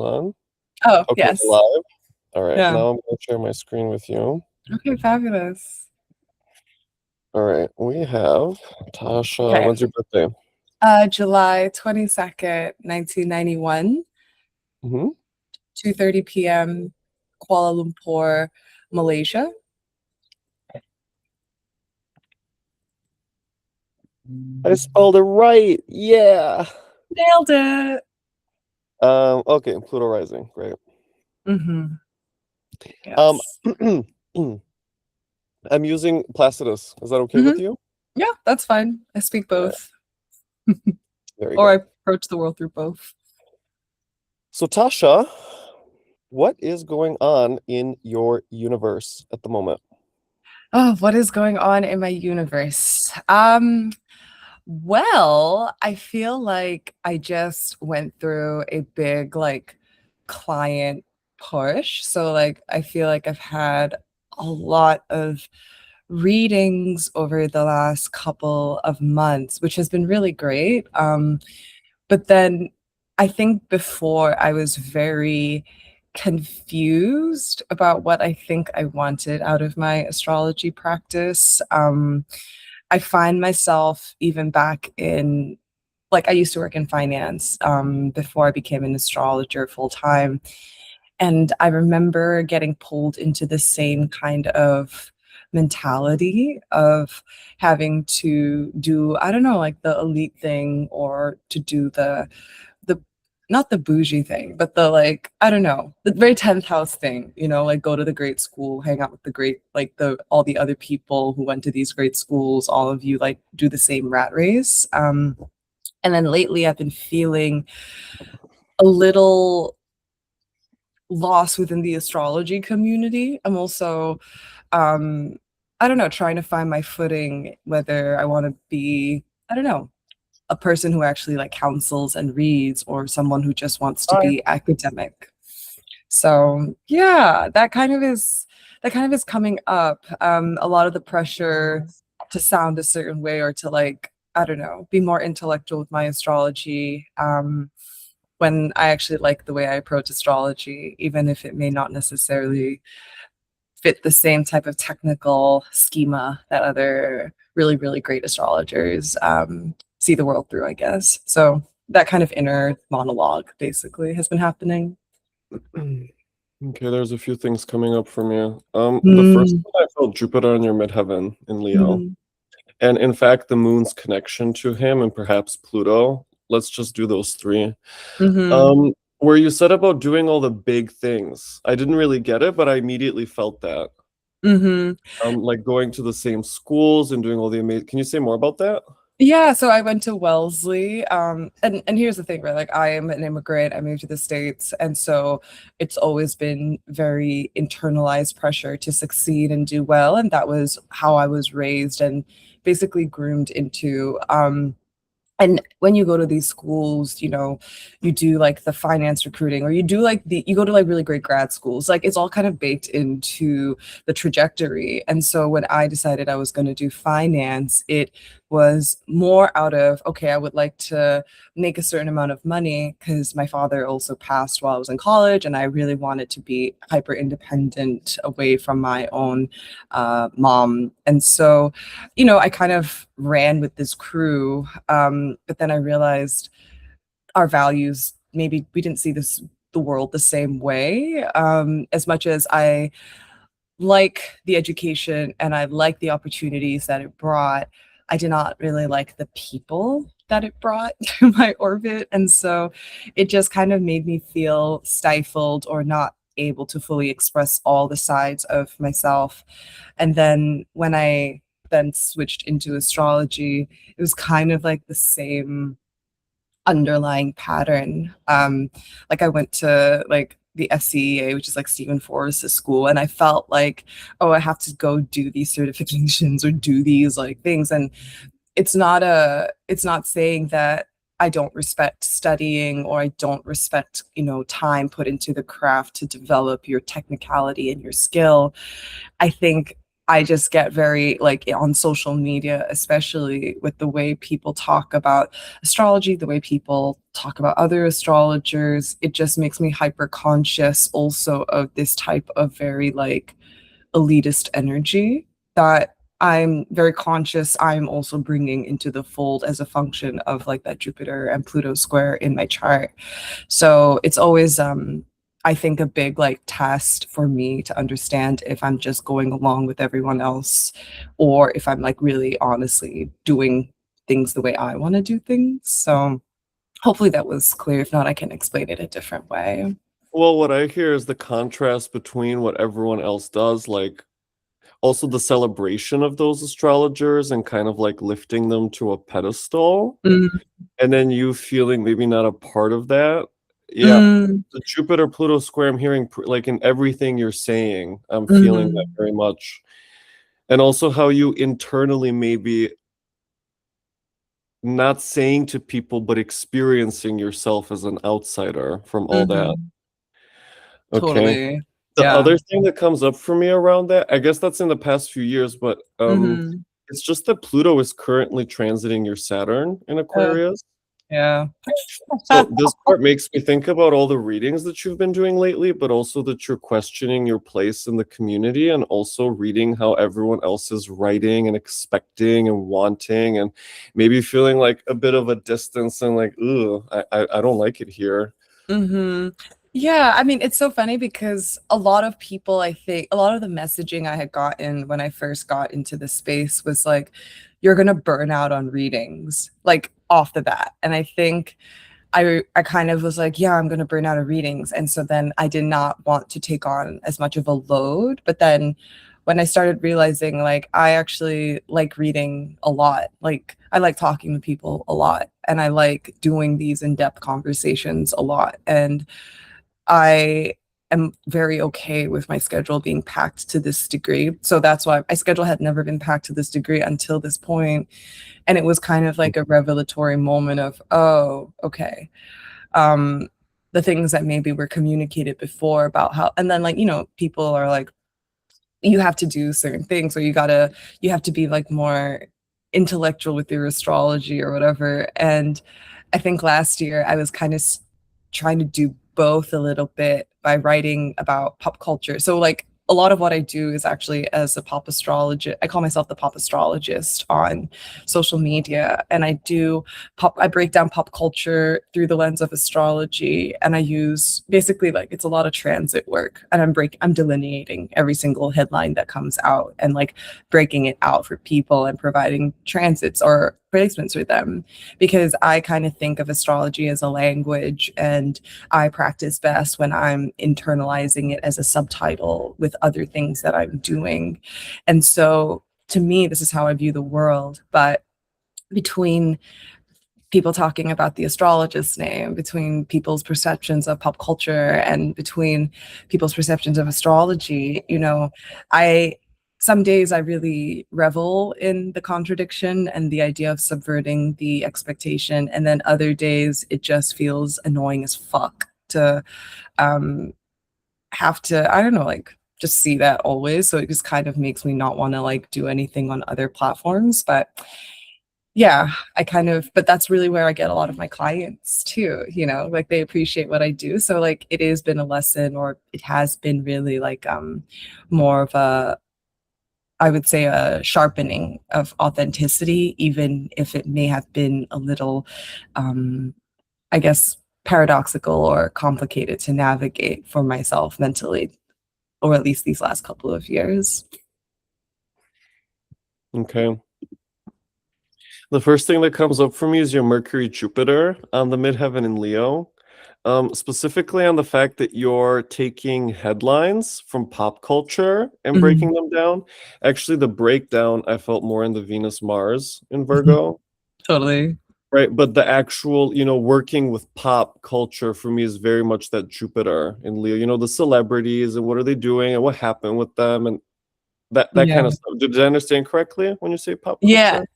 On. Oh, Okay, yes. live. All right, Yeah. now I'm going to share my screen with you. Okay, fabulous. All right, we have Tasha. Okay. When's your birthday? July 22nd, 1991, Mm-hmm. 2:30 p.m., Kuala Lumpur, Malaysia. I spelled it right. Yeah. Nailed it. Okay, Pluto rising. Great. Mm-hmm. Um, Yes. I'm using Placidus. Is that okay Mm-hmm. with you? Yeah, that's fine. I speak All right, both, very or I good. approach the world through both. So, Tasha, what is going on in your universe at the moment? Oh, what is going on in my universe? Well, I feel like I just went through a big client push. So I feel like I've had a lot of readings over the last couple of months, which has been really great. But then I think before I was very confused about what I think I wanted out of my astrology practice. I find myself even back in I used to work in finance before I became an astrologer full time. And I remember getting pulled into the same kind of mentality of having to do, I don't know, like the elite thing or to do the not the bougie thing, but the I don't know, the very 10th house thing, like go to the great school, hang out with the great, the all the other people who went to these great schools, all of you do the same rat race. And then lately I've been feeling a little lost within the astrology community. I'm also, um, I don't know, trying to find my footing, whether I want to be, I don't know, a person who actually counsels and reads or someone who just wants to Hi. be academic. So yeah, that kind of is coming up. A lot of the pressure to sound a certain way or to I don't know, be more intellectual with my astrology. When I actually like the way I approach astrology, even if it may not necessarily fit the same type of technical schema that other really, really great astrologers see the world through, I guess. So that kind of inner monologue basically has been happening. Okay, there's a few things coming up from you. The first Mm, one, I felt Jupiter in your midheaven in Leo. mm, And in fact, the moon's connection to him and perhaps Pluto. Let's just do those three. mhm. Um, where you said about doing all the big things. I didn't really get it, but I immediately felt that. Mhm. Like going to the same schools and doing all the amazing. Can you say more about that? Yeah, so I went to Wellesley. And here's the thing, right? Like I am an immigrant. I moved to the States, and so it's always been very internalized pressure to succeed and do well. And that was how I was raised and basically groomed into. And when you go to these schools, you do the finance recruiting, or you do you go to really great grad schools. Like it's all kind of baked into the trajectory. And so when I decided I was going to do finance, it was more out of, okay, I would like to make a certain amount of money because my father also passed while I was in college, and I really wanted to be hyper independent away from my own mom. And so I kind of ran with this crew, but then I realized our values, maybe we didn't see the world the same way. As much as I like the education and I like the opportunities that it brought, I did not really like the people that it brought to my orbit. And so it just kind of made me feel stifled or not able to fully express all the sides of myself. And then when I then switched into astrology, it was kind of like the same underlying pattern. I went to the SCEA, which is like Stephen Forrest's school, and I felt like, oh, I have to go do these certifications or do these things. And it's not saying that I don't respect studying or I don't respect, time put into the craft to develop your technicality and your skill. I think I just get very like on social media, especially with the way people talk about astrology, the way people talk about other astrologers, it just makes me hyper conscious also of this type of very like elitist energy that I'm very conscious I'm also bringing into the fold as a function of like that Jupiter and Pluto square in my chart. So it's always I think a big like test for me to understand if I'm just going along with everyone else or if I'm like really honestly doing things the way I want to do things. So hopefully that was clear. If not, I can explain it a different way. Well, what I hear is the contrast between what everyone else does, like also the celebration of those astrologers and kind of like lifting them to a pedestal, Mm, and then you feeling maybe not a part of that. Yeah, mm, the Jupiter Pluto square, I'm hearing like in everything you're saying, I'm feeling that mm, very much. And also how you internally maybe not saying to people, but experiencing yourself as an outsider from all that. mhm. Okay. Totally. The Yeah. other thing that comes up for me around that, I guess that's in the past few years, but Mhm. it's just that Pluto is currently transiting your Saturn in Aquarius. Yeah. So this part makes me think about all the readings that you've been doing lately, but also that you're questioning your place in the community and also reading how everyone else is writing and expecting and wanting and maybe feeling like a bit of a distance and like, ooh, I don't like it here. Yeah, I mean, it's so funny because a lot of people, I think, a lot of the messaging I had gotten when I first got into the space was like, you're gonna burn out on readings, like off the bat. And I think I kind of was like, yeah, I'm gonna burn out of readings. And so then I did not want to take on as much of a load. But then when I started realizing like I actually like reading a lot, like I like talking to people a lot, and I like doing these in-depth conversations a lot. And I am very okay with my schedule being packed to this degree. So that's why my schedule had never been packed to this degree until this point. And it was kind of like a revelatory moment of, oh, okay. Um, the things that maybe were communicated before about how, and then like, you know, people are like, you have to do certain things or you have to be like more intellectual with your astrology or whatever. And I think last year I was kind of trying to do both a little bit by writing about pop culture. So like a lot of what I do is actually as a pop astrologist. I call myself the pop astrologist on social media, and I break down pop culture through the lens of astrology, and I use basically like it's a lot of transit work, and I'm delineating every single headline that comes out and like breaking it out for people and providing transits or placements for them, because I kind of think of astrology as a language, and I practice best when I'm internalizing it as a subtitle with other things that I'm doing. And so to me, this is how I view the world. But between people talking about the astrologist's name, between people's perceptions of pop culture, and between people's perceptions of astrology, you know, I some days I really revel in the contradiction and the idea of subverting the expectation. And then other days it just feels annoying as fuck to um have to, I don't know, like just see that always. So it just kind of makes me not want to like do anything on other platforms. But yeah, but that's really where I get a lot of my clients too, you know, like they appreciate what I do. So like it has been a lesson, or it has been really like more of a, I would say, a sharpening of authenticity, even if it may have been a little I guess paradoxical or complicated to navigate for myself mentally, or at least these last couple of years. Okay. The first thing that comes up for me is your Mercury Jupiter on the midheaven in Leo. Specifically on the fact that you're taking headlines from pop culture and Mhm. breaking them down. Actually, the breakdown I felt more in the Venus Mars in Virgo, Totally. right? But the actual, working with pop culture for me is very much that Jupiter in Leo. The celebrities and what are they doing and what happened with them and that Yeah. kind of stuff. Did I understand correctly when you say pop Yeah. culture?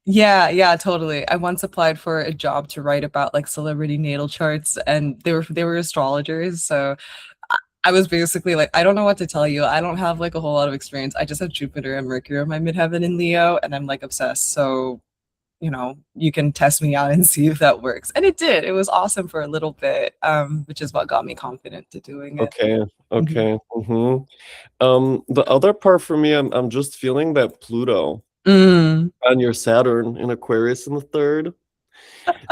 Yeah, totally. I once applied for a job to write about like celebrity natal charts, and they were astrologers. So I was basically like, I don't know what to tell you. I don't have like a whole lot of experience. I just have Jupiter and Mercury in my midheaven in Leo, and I'm like obsessed. So, you can test me out and see if that works. And it did. It was awesome for a little bit, which is what got me confident to doing it. Okay, Mhm. okay. The other part for me, I'm just feeling that Pluto Mm, and your Saturn in Aquarius in the third.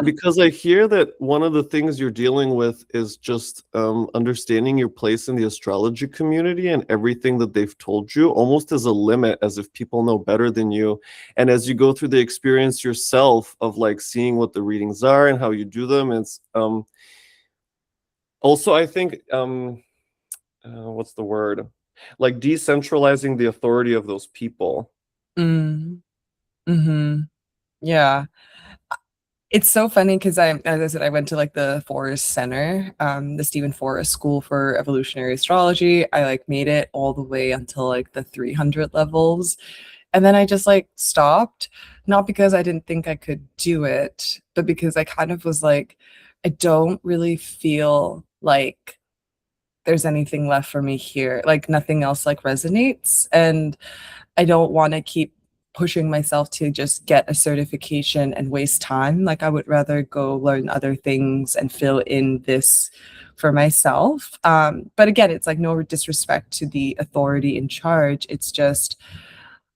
Because I hear that one of the things you're dealing with is just understanding your place in the astrology community and everything that they've told you, almost as a limit, as if people know better than you. And as you go through the experience yourself of like seeing what the readings are and how you do them, it's also I think what's the word? Like decentralizing the authority of those people. mm, mm-hmm. Yeah. It's so funny because as I said, I went to like the Forest Center, the Stephen Forrest School for Evolutionary Astrology. I like made it all the way until like the 300 levels. And then I just like stopped, not because I didn't think I could do it, but because I kind of was like, I don't really feel like there's anything left for me here. Like nothing else like resonates. And I don't want to keep pushing myself to just get a certification and waste time. Like I would rather go learn other things and fill in this for myself. But again, it's like no disrespect to the authority in charge. It's just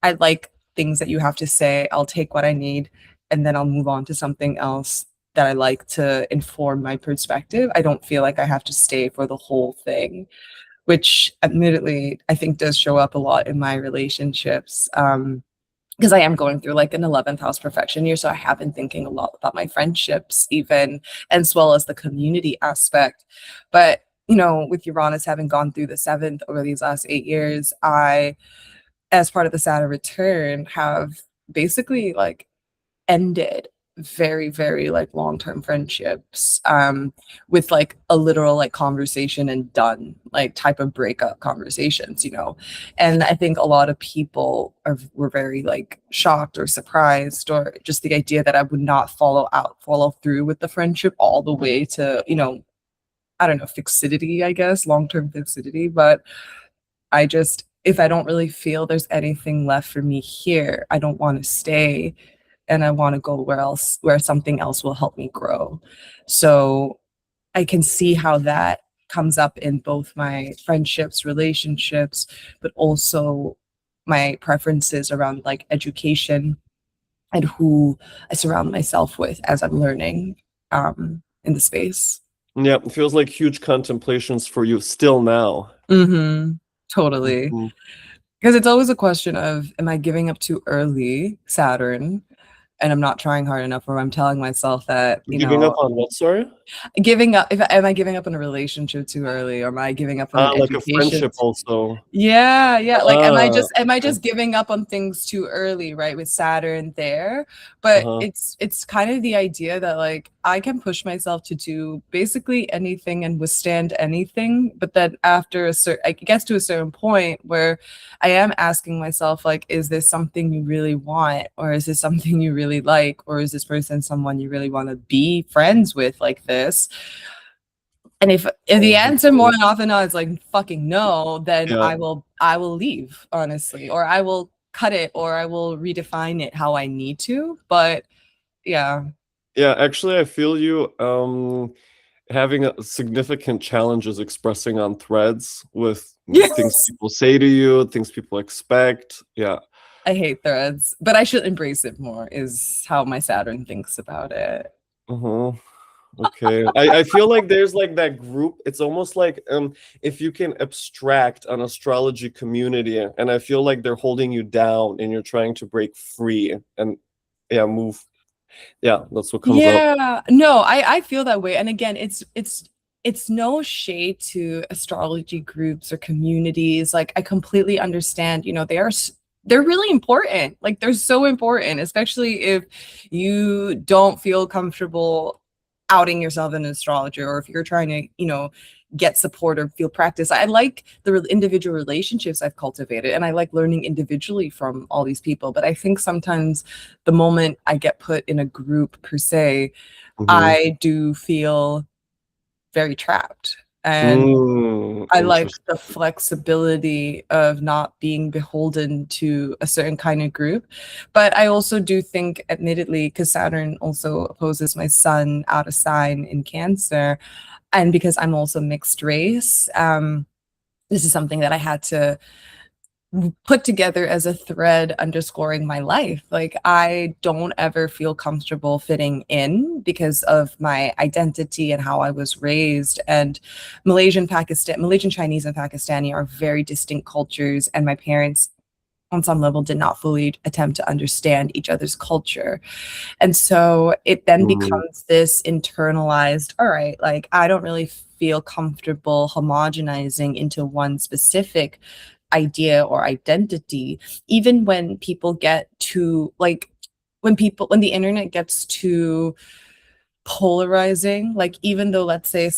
I like things that you have to say. I'll take what I need and then I'll move on to something else that I like to inform my perspective. I don't feel like I have to stay for the whole thing, which admittedly I think does show up a lot in my relationships. Because I am going through like an 11th house perfection year. So I have been thinking a lot about my friendships, even as well as the community aspect. But, with Uranus having gone through the seventh over these last 8 years, I, as part of the Saturn return, have basically like ended very very like long-term friendships with like a literal like conversation and done like type of breakup conversations. And I think a lot of people were very like shocked or surprised, or just the idea that I would not follow through with the friendship all the way to I don't know, fixity, I guess, long-term fixity. But I just, if I don't really feel there's anything left for me here, I don't want to stay, and I want to go where something else will help me grow. So I can see how that comes up in both my friendships, relationships, but also my preferences around like education and who I surround myself with as I'm learning in the space. Yeah, it feels like huge contemplations for you still now. Mm-hmm. Totally. Mhm. Because it's always a question of, am I giving up too early, Saturn, and I'm not trying hard enough, or I'm telling myself that, Giving up on what, sorry? giving up, if am I giving up on a relationship too early, or am I giving up on an Like a education? friendship also. Yeah. Like, am I Ah, just am I okay. just giving up on things too early, right? With Saturn there. But Uh-huh. it's kind of the idea that like I can push myself to do basically anything and withstand anything. But then after it gets to a certain point where I am asking myself, like, is this something you really want? Or is this something you really like? Or is this person someone you really want to be friends with like this? And if the Oh, answer more okay. than often not is like fucking no, then Yeah. I will leave, honestly, or I will cut it, or I will redefine it how I need to. But yeah. Yeah, actually I feel you having a significant challenges expressing on threads with things Yes. people say to you, things people expect. Yeah. I hate threads, but I should embrace it more, is how my Saturn thinks about it. Uh-huh. Okay. I feel like there's like that group. It's almost like if you can abstract an astrology community, and I feel like they're holding you down and you're trying to break free and yeah, move. Yeah, that's what comes up. Yeah, no, I feel that way. And again, it's no shade to astrology groups or communities. Like I completely understand, they're really important. Like they're so important, especially if you don't feel comfortable outing yourself as an astrologer, or if you're trying to, get support or feel practice. I like the individual relationships I've cultivated, and I like learning individually from all these people. But I think sometimes the moment I get put in a group per se, Hmm. I do feel very trapped. And Mm. I like Interesting. the flexibility of not being beholden to a certain kind of group. But I also do think, admittedly, because Saturn also opposes my sun out of sign in Cancer, and because I'm also mixed race, this is something that I had to put together as a thread underscoring my life. Like, I don't ever feel comfortable fitting in because of my identity and how I was raised. And Malaysian Chinese and Pakistani are very distinct cultures, and my parents on some level did not fully attempt to understand each other's culture. And so it then Mm, becomes this internalized, all right, like I don't really feel comfortable homogenizing into one specific idea or identity, even when people get to like, when the internet gets to polarizing, like even though let's say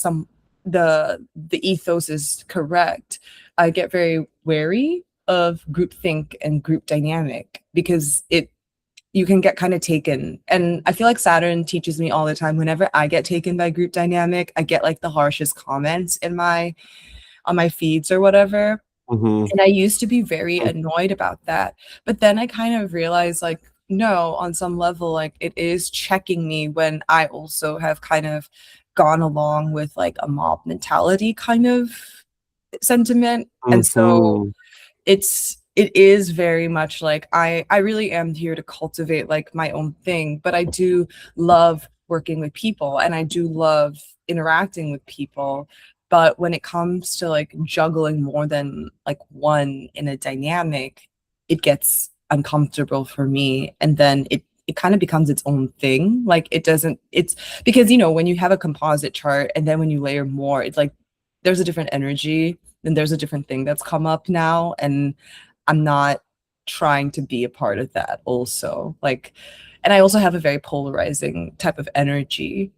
the ethos is correct, I get very wary of groupthink and group dynamic because it you can get kind of taken. And I feel like Saturn teaches me all the time, whenever I get taken by group dynamic, I get like the harshest comments in my on my feeds or whatever. mhm, And I used to be very mm, annoyed about that. But then I kind of realized, like, no, on some level, like, it is checking me when I also have kind of gone along with like a mob mentality kind of sentiment. And so mhm, it is very much like I really am here to cultivate like my own thing, but I do love working with people and I do love interacting with people. But when it comes to like juggling more than like one in a dynamic, it gets uncomfortable for me. And then it kind of becomes its own thing. Like it doesn't, it's because, when you have a composite chart and then when you layer more, it's like there's a different energy and there's a different thing that's come up now. And I'm not trying to be a part of that also. Like, and I also have a very polarizing type of energy,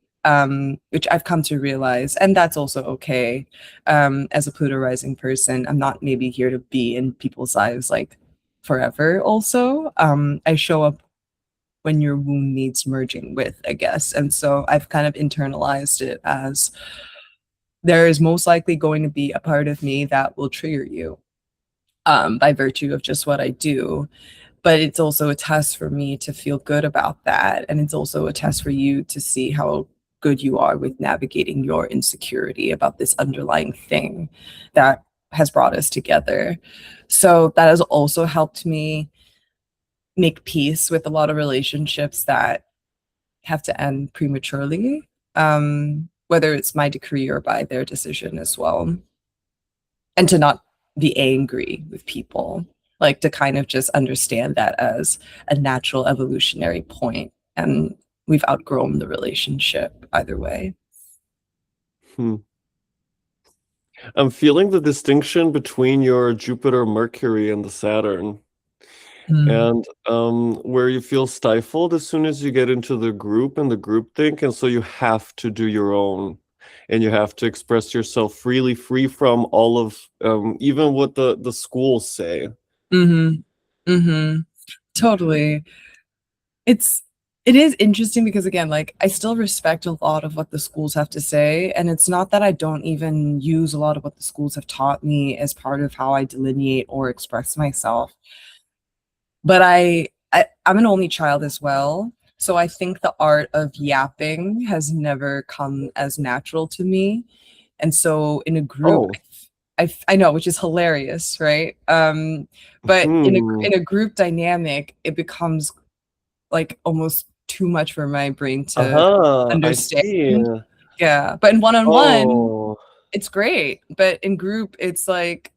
which I've come to realize, and that's also okay. As a Pluto rising person, I'm not maybe here to be in people's lives like forever. Also, I show up when your womb needs merging with, I guess, and so I've kind of internalized it as there is most likely going to be a part of me that will trigger you, by virtue of just what I do. But it's also a test for me to feel good about that. And it's also a test for you to see how good you are with navigating your insecurity about this underlying thing that has brought us together. So that has also helped me make peace with a lot of relationships that have to end prematurely, whether it's my decree or by their decision as well, and to not be angry with people, like to kind of just understand that as a natural evolutionary point and we've outgrown the relationship either way. hmm. I'm feeling the distinction between your Jupiter, Mercury, and the Saturn, Mm. and where you feel stifled as soon as you get into the group and the group think, and so you have to do your own, and you have to express yourself freely, free from all of even what the schools say. Mm-hmm. Mm-hmm. Totally. It's it is interesting because again, like I still respect a lot of what the schools have to say. And it's not that I don't even use a lot of what the schools have taught me as part of how I delineate or express myself. But I'm an only child as well. So I think the art of yapping has never come as natural to me. And so in a group, Oh, I know, which is hilarious, right? But hmm. in a group dynamic, it becomes like almost too much for my brain to I see. understand. Yeah. But in one-on-one, Oh, it's great. But in group, it's like,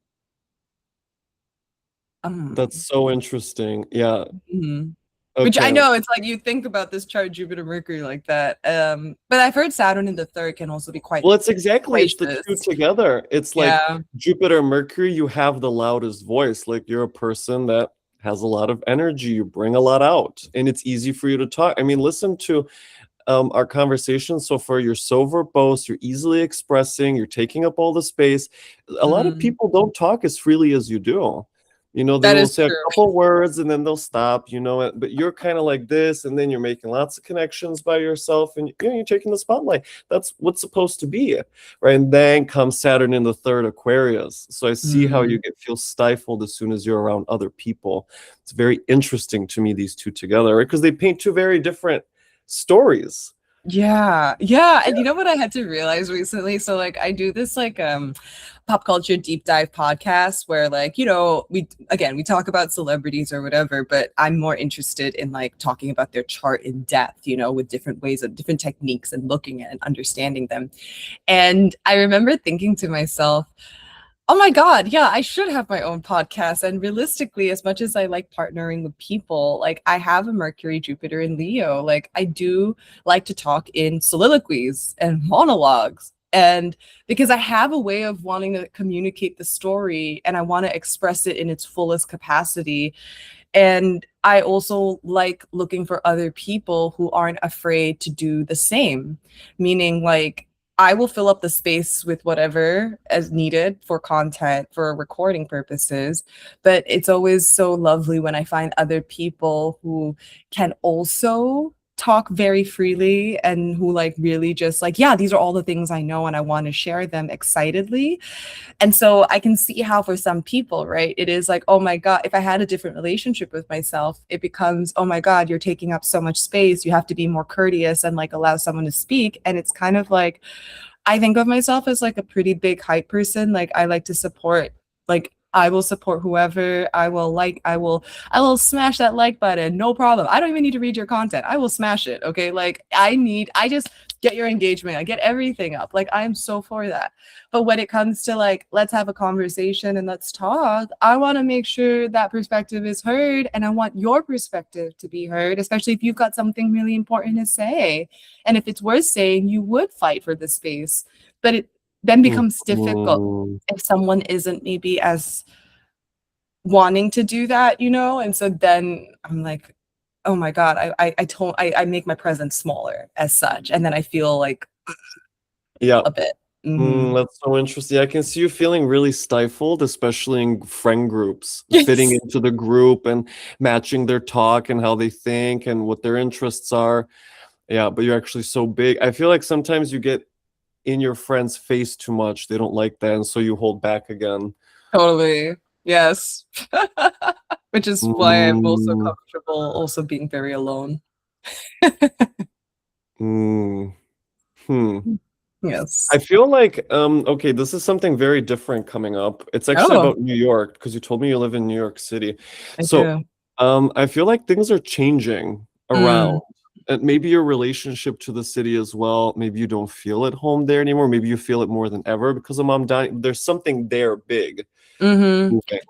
that's um, so interesting. Yeah. mhm. Which I Okay. know it's like you think about this chart Jupiter Mercury like that. But I've heard Saturn in the third can also be quite Well, it's the two gracious. together. It's like Yeah. Jupiter, Mercury, you have the loudest voice. Like you're a person that has a lot of energy. You bring a lot out, and it's easy for you to talk. I mean, listen to our conversation so far. You're so verbose, you're easily expressing, you're taking up all the space. A lot of Mm, people don't talk as freely as you do. They That will is say a true. couple words and then they'll stop, but you're kind of like this, and then you're making lots of connections by yourself, and you're taking the spotlight. That's what's supposed to be, right? And then comes Saturn in the third Aquarius. So I see how you feel stifled as soon as you're around other people. It's very interesting to me, these two together, right? Because they paint two very different stories. Yeah. Yeah. And you know what I had to realize recently? So like I do this like pop culture deep dive podcast where like, we talk about celebrities or whatever, but I'm more interested in like talking about their chart in depth, with different ways of different techniques and looking at and understanding them. And I remember thinking to myself, oh my God, yeah, I should have my own podcast. And realistically, as much as I like partnering with people, like I have a Mercury, Jupiter, and Leo. Like I do like to talk in soliloquies and monologues. And because I have a way of wanting to communicate the story and I want to express it in its fullest capacity. And I also like looking for other people who aren't afraid to do the same, meaning like I will fill up the space with whatever as needed for content for recording purposes. But it's always so lovely when I find other people who can also talk very freely and who like really just like, yeah, these are all the things I know and I want to share them excitedly. And so I can see how for some people, right, it is like, oh my God, if I had a different relationship with myself, it becomes, oh my God, you're taking up so much space. You have to be more courteous and like allow someone to speak. And it's kind of like, I think of myself as like a pretty big hype person. Like I like to support, like I will support whoever. I will smash that like button. No problem. I don't even need to read your content. I will smash it. Okay. Like I just get your engagement. I get everything up. Like I'm so for that. But when it comes to like, let's have a conversation and let's talk, I want to make sure that perspective is heard. And I want your perspective to be heard, especially if you've got something really important to say. And if it's worth saying, you would fight for the space. But it then becomes difficult Mhm. if someone isn't maybe as wanting to do that, And so then I'm like, oh my God, I make my presence smaller as such. And then I feel like Yeah. a bit. Hmm. That's so interesting. I can see you feeling really stifled, especially in friend groups, fitting Yes. into the group and matching their talk and how they think and what their interests are. Yeah, but you're actually so big. I feel like sometimes you get in your friend's face too much. They don't like that, and so you hold back again. Totally. Yes. Which is why I'm also Mm, comfortable also being very alone. mm, hmm. I Yes. feel like okay, this is something very different coming up. It's actually Oh, about New York because you told me you live in New York City. I So, do. I feel like things are changing Mm, around. And maybe your relationship to the city as well. Maybe you don't feel at home there anymore. Maybe you feel it more than ever because of mom dying. There's something there big hmm. moving.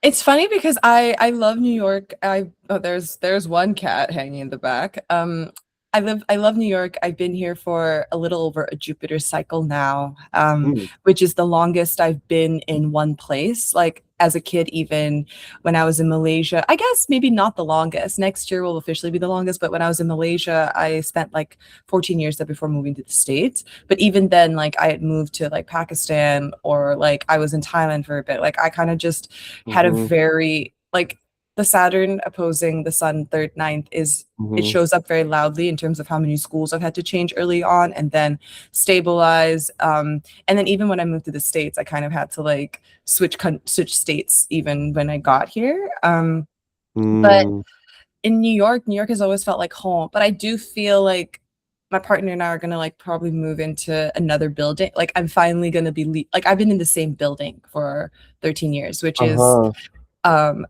It's funny because I love New York. There's one cat hanging in the back. I love New York. I've been here for a little over a Jupiter cycle now, Mm, which is the longest I've been in one place. Like as a kid, even when I was in Malaysia, I guess maybe not the longest. Next year will officially be the longest, but when I was in Malaysia, I spent like 14 years there before moving to the States. But even then, like I had moved to like Pakistan or like I was in Thailand for a bit. Like I kind of just had a mhm, very like the Saturn opposing the Sun third ninth is it mhm, shows up very loudly in terms of how many schools I've had to change early on and then stabilize. And then even when I moved to the States, I kind of had to like switch states even when I got here. But mm. in New York has always felt like home. But I do feel like my partner and I are gonna like probably move into another building. Like I'm finally gonna be like I've been in the same building for 13 years, which is Uh-huh.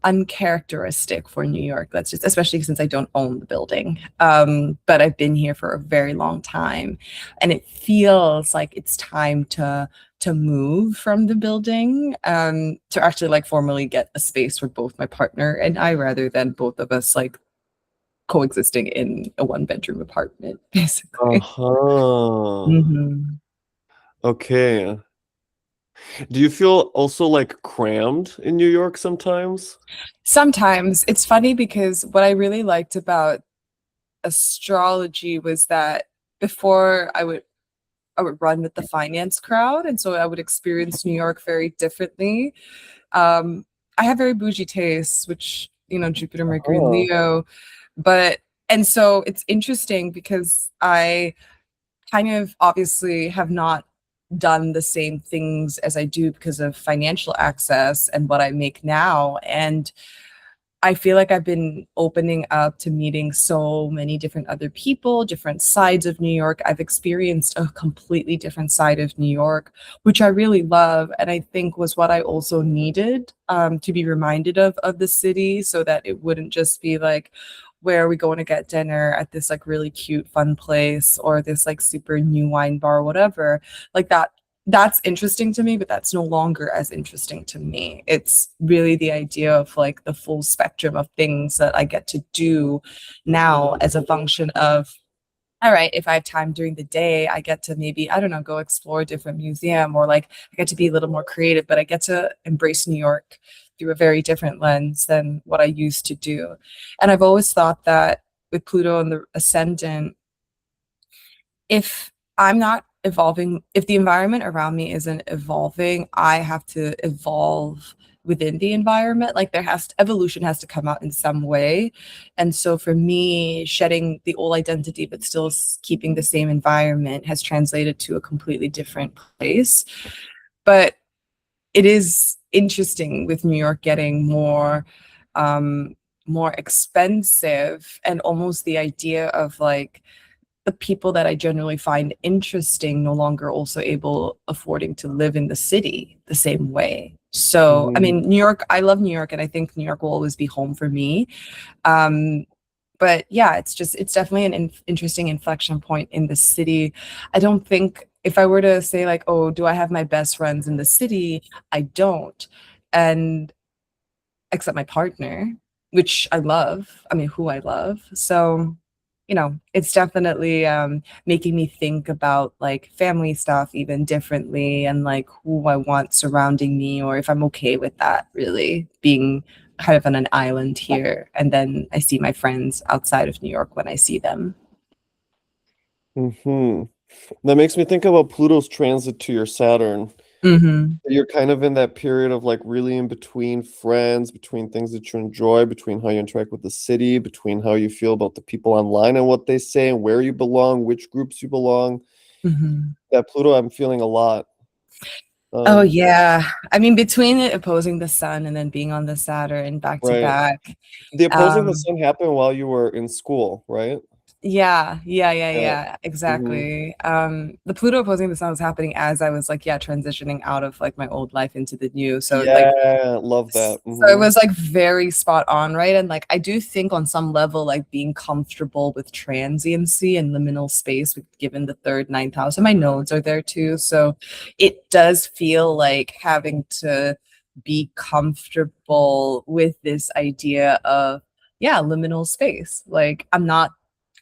uncharacteristic for New York. That's just especially since I don't own the building. But I've been here for a very long time, and it feels like it's time to move from the building to actually like formally get a space for both my partner and I rather than both of us like coexisting in a one bedroom apartment basically. Uh-huh. Hmm. Okay. Do you feel also like crammed in New York sometimes? Sometimes it's funny because what I really liked about astrology was that before I would run with the finance crowd, and so I would experience New York very differently. Um, I have very bougie tastes, which, Jupiter, Mercury, and Oh. Leo. But, and so it's interesting because I kind of obviously have not done the same things as I do because of financial access and what I make now. And I feel like I've been opening up to meeting so many different other people, different sides of New York. I've experienced a completely different side of New York, which I really love. And I think was what I also needed, to be reminded of the city so that it wouldn't just be like, where are we going to get dinner at this like really cute, fun place or this like super new wine bar, whatever. Like that's interesting to me, but that's no longer as interesting to me. It's really the idea of like the full spectrum of things that I get to do now as a function of, all right, if I have time during the day, I get to maybe, I don't know, go explore a different museum or like I get to be a little more creative, but I get to embrace New York through a very different lens than what I used to do. And I've always thought that with Pluto and the ascendant, if I'm not evolving, if the environment around me isn't evolving, I have to evolve within the environment. Like evolution has to come out in some way. And so for me, shedding the old identity but still keeping the same environment has translated to a completely different place. But it is interesting with New York getting um more expensive, and almost the idea of like the people that I generally find interesting no longer also able affording to live in the city the same way. So, I Mhm. mean, New York, I love New York and I think New York will always be home for me. Um, but yeah, it's definitely an interesting inflection point in the city. I don't think if I were to say like, oh, do I have my best friends in the city? I don't. And except my partner, which I love. I mean, who I love. So, it's definitely making me think about like family stuff even differently and like who I want surrounding me or if I'm okay with that really being kind of on an island here. And then I see my friends outside of New York when I see them. Hmm. That makes me think about Pluto's transit to your Saturn. Hmm. You're kind of in that period of like really in between friends, between things that you enjoy, between how you interact with the city, between how you feel about the people online and what they say and where you belong, which groups you belong. Hmm. That Pluto, I'm feeling a lot. Oh Um, yeah. I mean, between it opposing the sun and then being on the Saturn back to right. back. The opposing the Um, sun happened while you were in school, right? yeah, Yeah. Hmm. exactly. The Pluto opposing the sun was happening as I was like, yeah, transitioning out of like my old life into the new. So like, Yeah, love that. so it Hmm. was like very spot on, right? And like, I do think on some level, like being comfortable with transiency and liminal space, given the third, ninth house, and my nodes are there too. So it does feel like having to be comfortable with this idea of, yeah, liminal space. Like,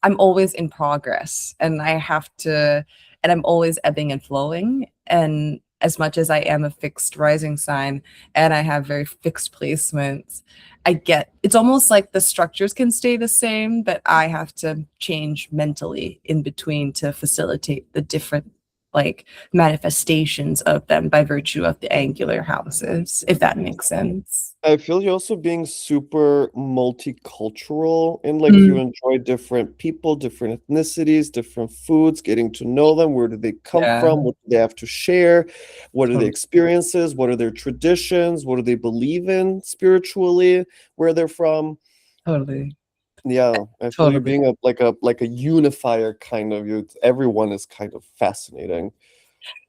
I'm always in progress and I have to, and I'm always ebbing and flowing. And as much as I am a fixed rising sign and I have very fixed placements, it's almost like the structures can stay the same, but I have to change mentally in between to facilitate the different like manifestations of them by virtue of the angular houses, if that makes sense. I feel you also being super multicultural and like you Mm, enjoy different people, different ethnicities, different foods, getting to know them. Where do they come yeah, from? What do they have to share? What are their totally, experiences? What are their traditions? What do they believe in spiritually? Where they're from? totally, Yeah, I feel you totally. being a unifier kind of you. Everyone is kind of fascinating.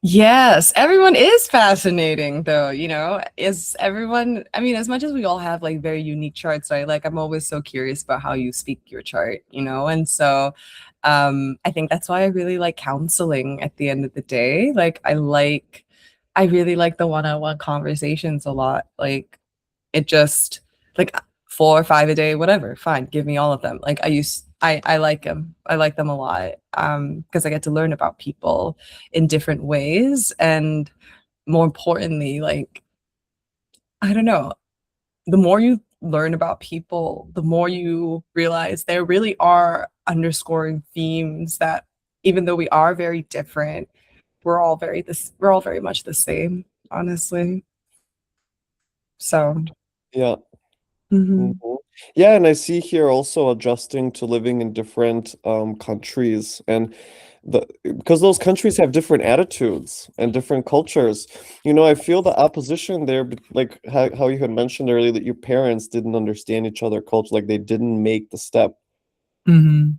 Yes, everyone is fascinating though, Is everyone, I mean, as much as we all have like very unique charts, right? Like I'm always so curious about how you speak your chart. And so I think that's why I really like counseling at the end of the day. Like I really like the one-on-one conversations a lot. Like it just like 4 or 5 a day, whatever. Fine, give me all of them. Like I like them. I like them a lot. Because I get to learn about people in different ways, and more importantly, like I don't know, the more you learn about people, the more you realize there really are underscoring themes that even though we are very different, we're all very much the same, honestly. So. Yeah. Hmm. Mhm. Yeah, and I see here also adjusting to living in different countries and the because those countries have different attitudes and different cultures. You know, I feel the opposition there, like how you had mentioned earlier that your parents didn't understand each other culture, like they didn't make the step. Hmm.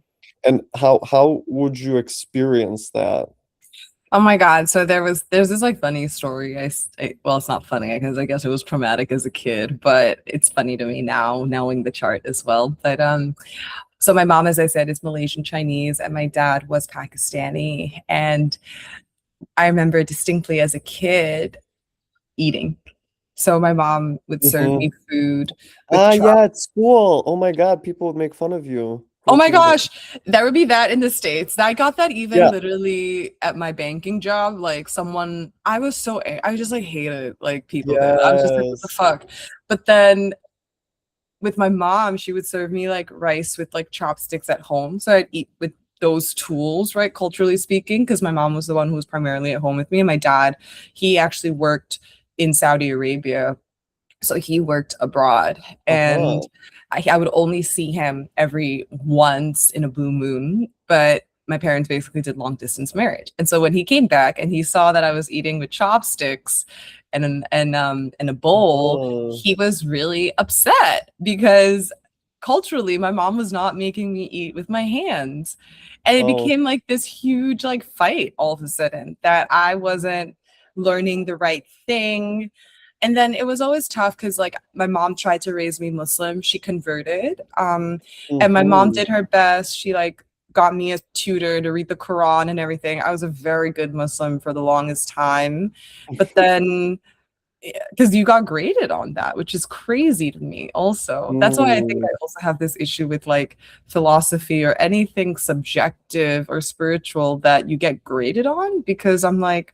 And how would you experience that? Oh my God. So there's this like funny story. Well, it's not funny because I guess it was traumatic as a kid, but it's funny to me now knowing the chart as well. But so my mom, as I said, is Malaysian Chinese and my dad was Pakistani. And I remember distinctly as a kid eating. So my mom would serve Hmm. me food with Ah, chop. yeah, at school. Oh my God, people would make fun of you Oh my working there. gosh, there would be that in the States. I got that even Yeah. literally at my banking job. Like someone, I just like hated like people there. I was just like, what the Yes. fuck? But then with my mom, she would serve me like rice with like chopsticks at home. So I'd eat with those tools, right? Culturally speaking, because my mom was the one who was primarily at home with me. And my dad, he actually worked in Saudi Arabia, so he worked abroad, and Uh-huh. I would only see him every once in a blue moon. But my parents basically did long distance marriage, and so when he came back and he saw that I was eating with chopsticks and a bowl, Uh-huh. he was really upset because culturally my mom was not making me eat with my hands, and it Oh. became like this huge like fight all of a sudden that I wasn't learning the right thing. And then it was always tough because like my mom tried to raise me Muslim. She converted. And my mom Hmm. did her best. She like got me a tutor to read the Quran and everything. I was a very good Muslim for the longest time. But then because you got graded on that, which is crazy to me also. That's why I think Mm. I also have this issue with like philosophy or anything subjective or spiritual that you get graded on, because I'm like,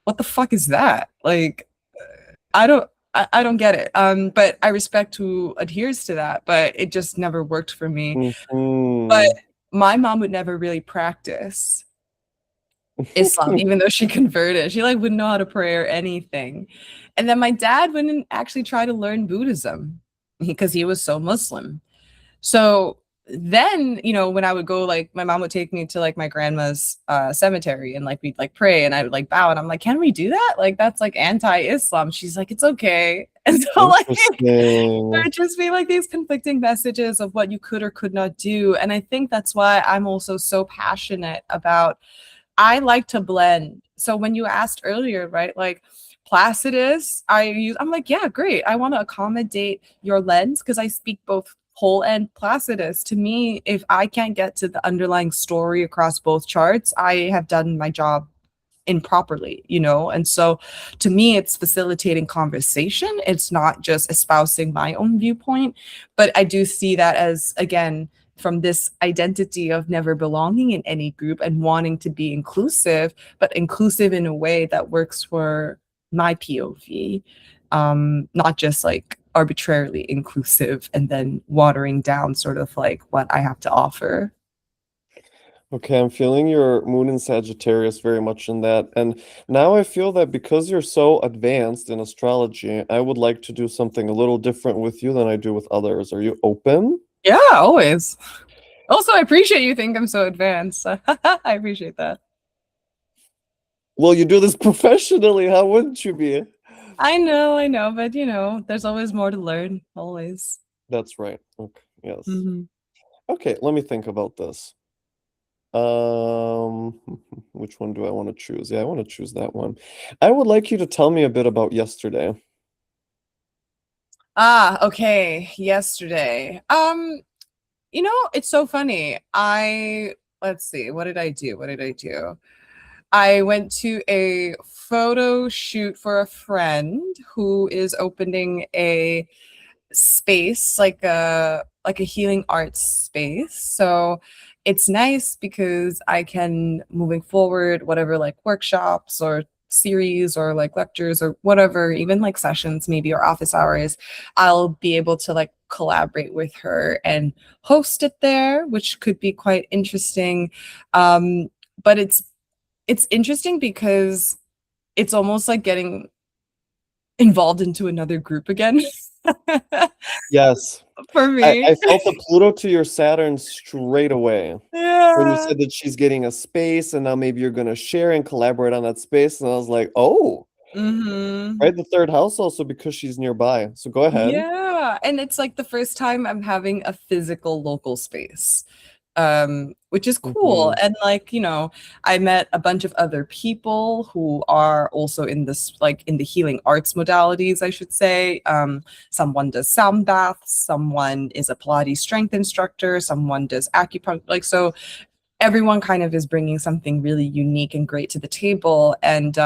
what the fuck is that? Like I don't get it. But I respect who adheres to that, but it just never worked for me. But Mhm. my mom would never really practice Islam, even though she converted. She like wouldn't know how to pray or anything. And then my dad wouldn't actually try to learn Buddhism because he was so Muslim. So then, when I would go, like my mom would take me to like my grandma's cemetery and like we'd like pray and I would like bow and I'm like, can we do that? Like that's like anti-Islam. She's like, it's okay. And so like Interesting. there'd just be like these conflicting messages of what you could or could not do. And I think that's why I'm also so passionate about I like to blend. So when you asked earlier, right, like Placidus, I'm like, yeah, great. I want to accommodate your lens because I speak both whole and Placidus. To me, if I can't get to the underlying story across both charts, I have done my job improperly. And so to me, it's facilitating conversation. It's not just espousing my own viewpoint, but I do see that as, again, from this identity of never belonging in any group and wanting to be inclusive, but inclusive in a way that works for my POV, not just like arbitrarily inclusive and then watering down sort of like what I have to offer. Okay, I'm feeling your moon in Sagittarius very much in that. And now I feel that because you're so advanced in astrology, I would like to do something a little different with you than I do with others. Are you open? Yeah, always. Also, I appreciate you think I'm so advanced. I appreciate that. Well, you do this professionally. How wouldn't you be? I know, but there's always more to learn, always. That's right. Okay. Yes. Hmm. Okay, let me think about this. Um, which one do I want to choose? Yeah, I want to choose that one. I would like you to tell me a bit about yesterday. Okay. Yesterday. It's so funny. Let's see, what did I do? What did I do? I went to a photo shoot for a friend who is opening a space, like a healing arts space. So it's nice because I can, moving forward, whatever like workshops or series or like lectures or whatever, even like sessions maybe or office hours, I'll be able to like collaborate with her and host it there, which could be quite interesting. But it's interesting because it's almost like getting involved into another group again. Yes. For me. I felt the Pluto to your Saturn straight away. When you Yeah. said that she's getting a space and now maybe you're gonna share and collaborate on that space, and I was like, oh, Mm-hmm. right, the third house also because she's nearby. So go ahead. Yeah. And it's like the first time I'm having a physical local space, which is cool. Mhm. And like, I met a bunch of other people who are also in this, like in the healing arts modalities, I should say. Someone does sound baths, someone is a Pilates strength instructor, someone does acupuncture. Like, so everyone kind of is bringing something really unique and great to the table. And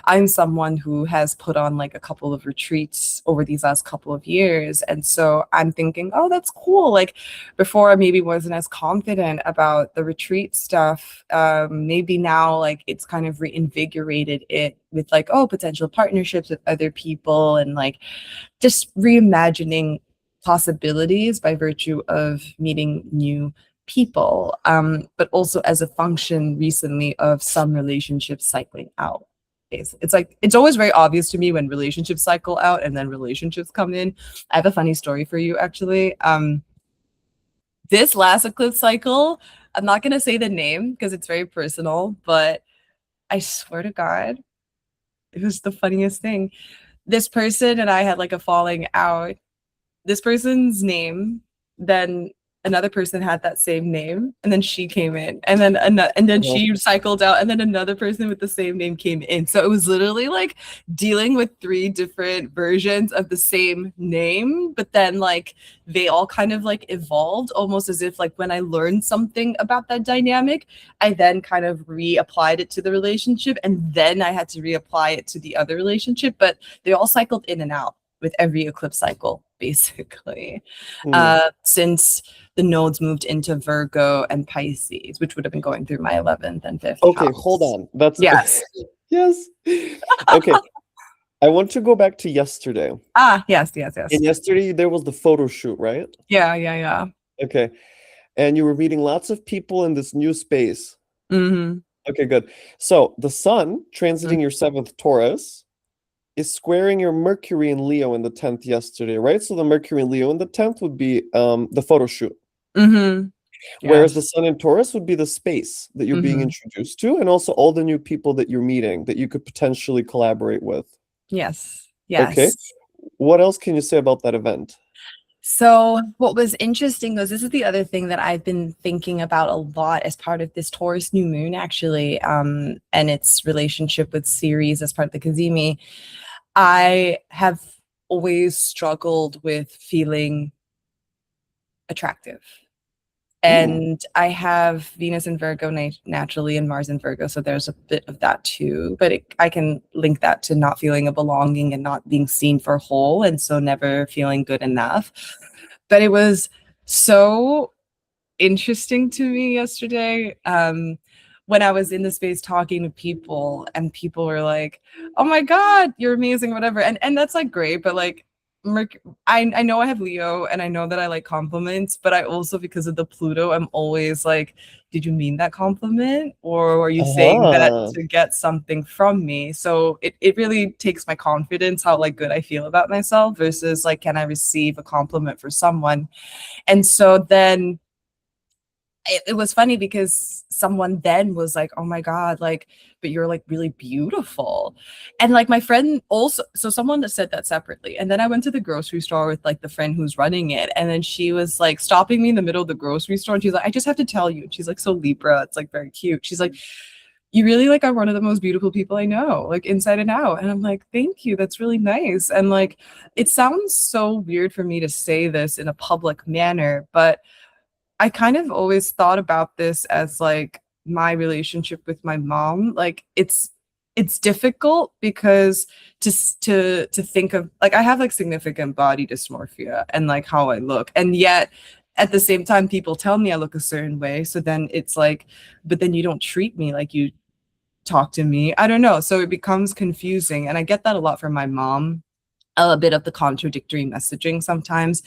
I'm someone who has put on like a couple of retreats over these last couple of years. And so I'm thinking, oh, that's cool. Like before, I maybe wasn't as confident about the retreat stuff. Maybe now, like it's kind of reinvigorated it with like, oh, potential partnerships with other people and like just reimagining possibilities by virtue of meeting new people, but also as a function recently of some relationships cycling out. It's like it's always very obvious to me when relationships cycle out and then relationships come in. I have a funny story for you actually. This last eclipse cycle, I'm not going to say the name because it's very personal, but I swear to God, it was the funniest thing. This person and I had like a falling out. This person's name, then another person had that same name, and then she came in, and then Uh-huh. she cycled out, and then another person with the same name came in. So it was literally like dealing with three different versions of the same name, but then like they all kind of like evolved almost as if like when I learned something about that dynamic, I then kind of reapplied it to the relationship, and then I had to reapply it to the other relationship, but they all cycled in and out with every eclipse cycle, basically, Hmm. since the nodes moved into Virgo and Pisces, which would have been going through my 11th and 5th Okay, hold house. on. That's Yes. yes. Okay, I want to go back to yesterday. Ah, yes, yes, yes. And yesterday there was the photo shoot, right? Yeah, yeah, yeah. Okay. And you were meeting lots of people in this new space. Mm-hmm. Okay, good. So the sun transiting your seventh Taurus is squaring your Mercury and Leo in the 10th yesterday, right? So the Mercury and Leo in the 10th would be the photo shoot. Mm-hmm. Whereas the Yes. sun in Taurus would be the space that you're being Mm-hmm. introduced to, and also all the new people that you're meeting that you could potentially collaborate with. Yes. Okay. Yes. What else can you say about that event? So, what was interesting was this is the other thing that I've been thinking about a lot as part of this Taurus new moon, actually, and its relationship with Ceres as part of the Kazemi. I have always struggled with feeling attractive. Hmm. And I have Venus in Virgo naturally and Mars in Virgo. So there's a bit of that too. But I can link that to not feeling a belonging and not being seen for whole. And so never feeling good enough. But it was so interesting to me yesterday, when I was in the space talking to people and people were like, "Oh my God, you're amazing," whatever. And that's like great, but like I know I have Leo and I know that I like compliments, but I also because of the Pluto, I'm always like, did you mean that compliment? Or are you saying that Uh-huh. to get something from me? So it really takes my confidence, how like good I feel about myself versus like, can I receive a compliment for someone? And so then it was funny because someone then was like, "Oh my God, like, but you're like really beautiful." And like my friend also, so someone that said that separately. And then I went to the grocery store with like the friend who's running it. And then she was like stopping me in the middle of the grocery store. And she's like, "I just have to tell you." And she's like, so Libra, it's like very cute. She's like, "You really like are one of the most beautiful people I know, like inside and out." And I'm like, "Thank you. That's really nice." And like, it sounds so weird for me to say this in a public manner, but I kind of always thought about this as like my relationship with my mom. Like it's difficult because to think of like I have like significant body dysmorphia and like how I look. And yet at the same time people tell me I look a certain way. So then it's like, but then you don't treat me like you talk to me. I don't know. So it becomes confusing. And I get that a lot from my mom, a bit of the contradictory messaging sometimes.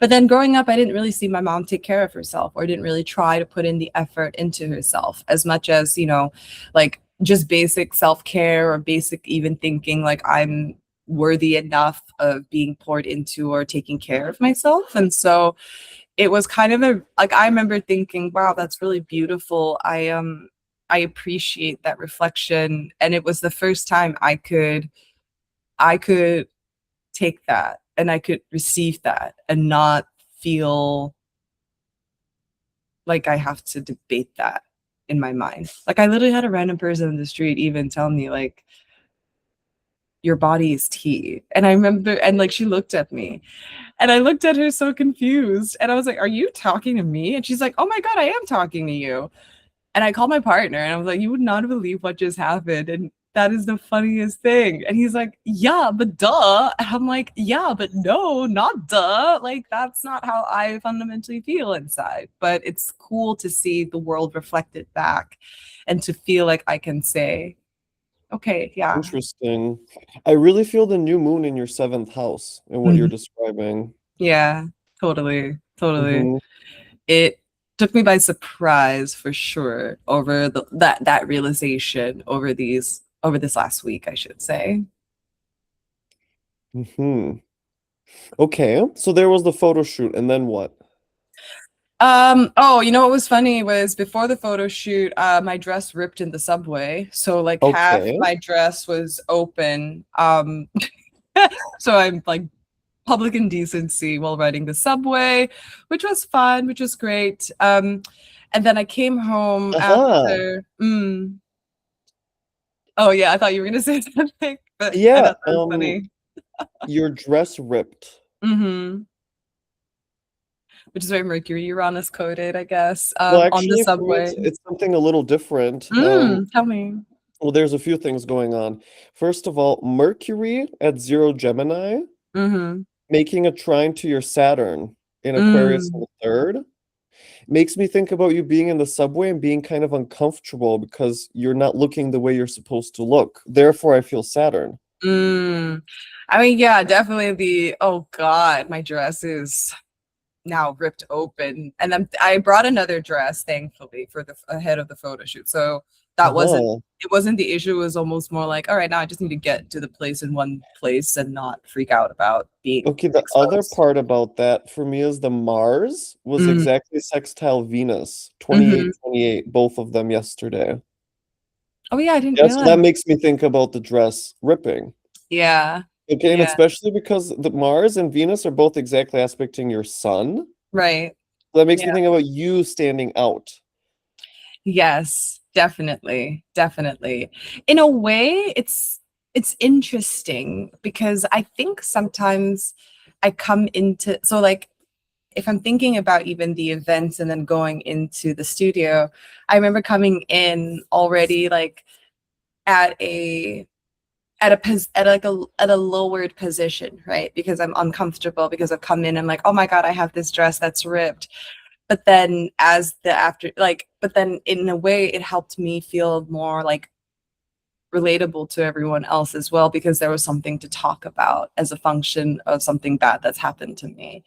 But then growing up, I didn't really see my mom take care of herself or didn't really try to put in the effort into herself as much as, like just basic self care or basic even thinking like I'm worthy enough of being poured into or taking care of myself. And so it was kind of a like I remember thinking, wow, that's really beautiful. I appreciate that reflection. And it was the first time I could take that and I could receive that and not feel like I have to debate that in my mind. Like I literally had a random person in the street even tell me like your body is tea. And I remember and like she looked at me and I looked at her so confused and I was like, "Are you talking to me?" And she's like, "Oh my God, I am talking to you." And I called my partner and I was like, "You would not believe what just happened." And that is the funniest thing. And he's like, "Yeah, but duh." And I'm like, "Yeah, but no, not duh." Like, that's not how I fundamentally feel inside. But it's cool to see the world reflected back and to feel like I can say, okay, yeah. Interesting. I really feel the new moon in your seventh house in what you're Mhm. describing. Yeah, totally. Totally. Hmm. It took me by surprise for sure over that realization over this last week, I should say. Hmm. Okay, so there was the photo shoot, and then what? Oh, you know what was funny was before the photo shoot, my dress ripped in the subway. So like half Okay. my dress was open. So I'm like public indecency while riding the subway, which was fun, which was great. And then I came home Aha. after. Oh yeah, I thought you were gonna say something, but I Yeah, thought that was funny. your dress ripped. Mm-hmm. Which is very Mercury Uranus coded, I guess. Well, On the actually, for me, subway. it's something a little different. Tell me. Well, there's a few things going on. First of all, Mercury at 0 Gemini, Mm-hmm. making a trine to your Saturn in Aquarius in Mm, the third, makes me think about you being in the subway and being kind of uncomfortable because you're not looking the way you're supposed to look. Therefore, I feel Saturn. mm. I mean, yeah, definitely oh God, my dress is now ripped open. And then I brought another dress, thankfully, for the ahead of the photo shoot. So that wasn't Uh-huh. it wasn't the issue. It was almost more like, all right, now I just need to get to the place in one place and not freak out about being Okay, the other exposed. part about that for me is the Mars was Mm, exactly sextile Venus, hmm 28, both of them yesterday. Oh yeah, I didn't Yeah, so realize. that makes me think about the dress ripping. Yeah, Okay, and yeah, especially because the Mars and Venus are both exactly aspecting your sun. right. That makes me Yeah. think about you standing out. Yes, definitely, definitely. In a way, it's interesting because I think sometimes I come into so like if I'm thinking about even the events and then going into the studio, I remember coming in already like at a at a lowered position, right? Because I'm uncomfortable because I've come in, I'm like, oh my God, I have this dress that's ripped. But then as the after like, but then in a way it helped me feel more like relatable to everyone else as well because there was something to talk about as a function of something bad that's happened to me.